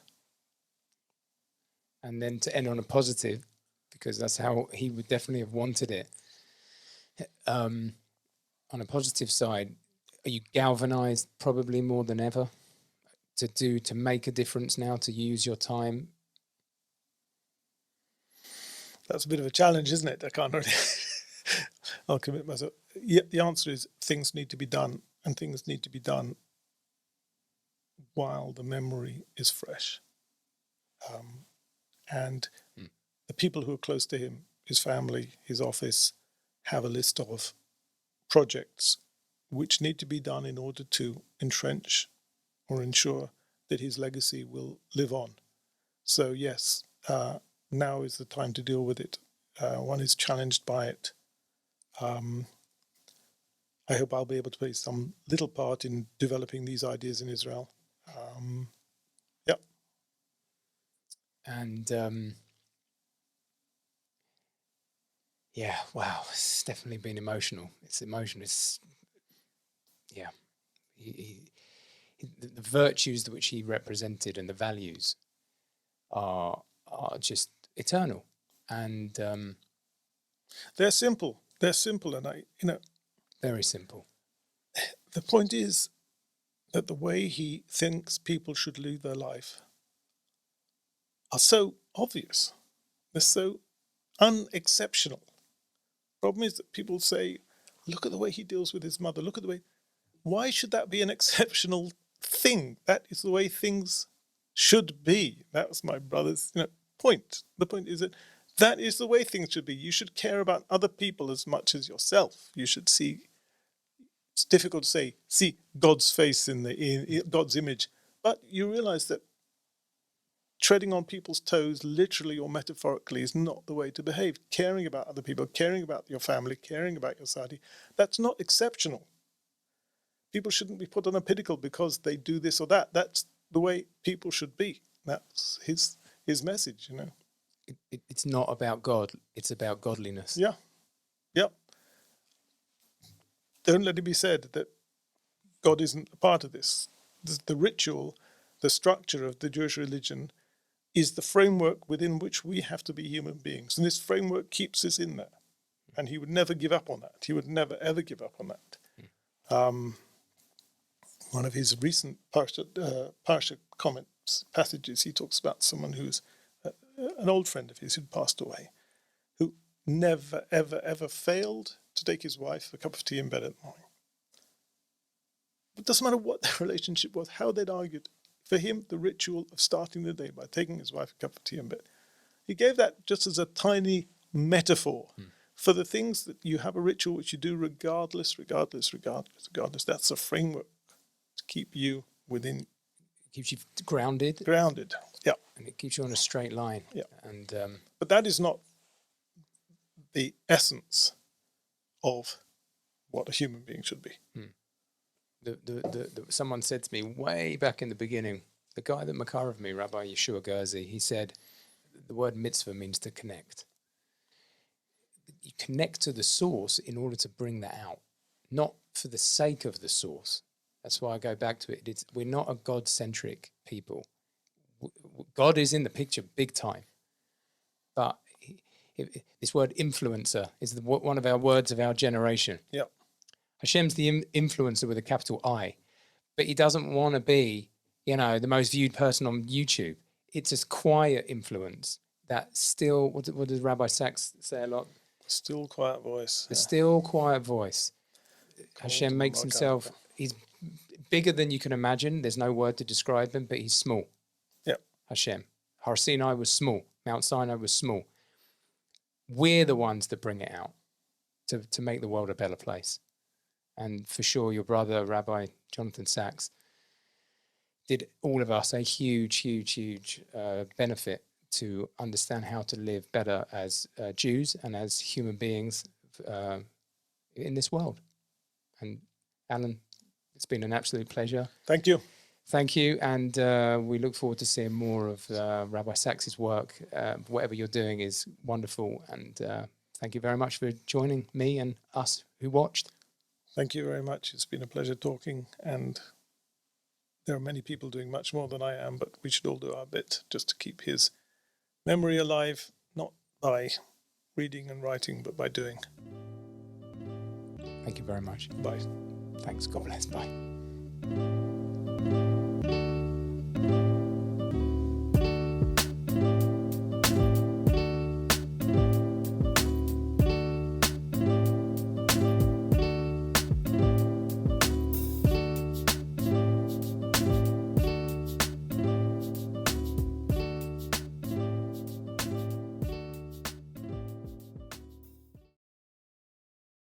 And then to end on a positive, because that's how he would definitely have wanted it. On a positive side, are you galvanized probably more than ever to make a difference now, to use your time? That's a bit of a challenge, isn't it? I can't really. I'll commit myself. Yeah, the answer is things need to be done, and things need to be done while the memory is fresh. And the people who are close to him, his family, his office, have a list of projects which need to be done in order to entrench or ensure that his legacy will live on. So yes, now is the time to deal with it. One is challenged by it. I hope I'll be able to play some little part in developing these ideas in Israel. Yep. And yeah, wow, it's definitely been emotional. It's emotional. Yeah. The virtues which he represented and the values are just eternal, and they're simple. They're simple, and very simple. The point is that the way he thinks people should live their life are so obvious. They're so unexceptional. Problem is that people say, look at the way he deals with his mother. Look at the way. Why should that be an exceptional thing? That is the way things should be. That was my brother's point. The point is that is the way things should be. You should care about other people as much as yourself. You should see. It's difficult to say, see God's face in God's image, but you realize that treading on people's toes, literally or metaphorically, is not the way to behave. Caring about other people, caring about your family, caring about your society, that's not exceptional. People shouldn't be put on a pinnacle because they do this or that. That's the way people should be. That's his message, you know. It's not about God, it's about godliness. Yeah. Yep. Don't let it be said that God isn't a part of this. The ritual, the structure of the Jewish religion is the framework within which we have to be human beings. And this framework keeps us in there. And he would never give up on that. He would never, ever give up on that. One of his recent Parsha comments, passages, he talks about someone who's an old friend of his who'd passed away, who never, ever, ever failed to take his wife a cup of tea in bed in the morning. It doesn't matter what their relationship was, how they'd argued. For him, the ritual of starting the day by taking his wife a cup of tea in bed, he gave that just as a tiny metaphor for the things that you have a ritual which you do regardless. That's a framework to keep you within. It keeps you grounded. Grounded, yeah. And it keeps you on a straight line. Yeah. And but that is not the essence of what a human being should be. Someone said to me way back in the beginning, the guy that 𝗥𝗯𝗯𝗶 me, Rabbi 𝗍𝗍𝗁𝗶, he said the word mitzvah means to connect. You connect to the source in order to bring that out, not for the sake of the source. That's why I go back to it. We're not a God-centric people. God is in the picture big time. But this word influencer is one of our words of our generation. Yeah. Hashem's the influencer with a capital I, but he doesn't want to be, the most viewed person on YouTube. It's a quiet influence that still, what does Rabbi Sacks say a lot? Still quiet voice. The still quiet voice. Hashem makes himself, he's bigger than you can imagine. There's no word to describe him, but he's small. Yeah. Hashem. Har Sinai was small. Mount Sinai was small. We're the ones that bring it out to make the world a better place. And for sure, your brother, Rabbi Jonathan Sacks, did all of us a huge benefit to understand how to live better as Jews and as human beings in this world. And Alan, it's been an absolute pleasure. Thank you. Thank you. And we look forward to seeing more of Rabbi Sacks's work. Whatever you're doing is wonderful. And thank you very much for joining me and us who watched. Thank you very much. It's been a pleasure talking, and there are many people doing much more than I am, but we should all do our bit just to keep his memory alive, not by reading and writing, but by doing. Thank you very much. Bye. Thanks. God bless. Bye.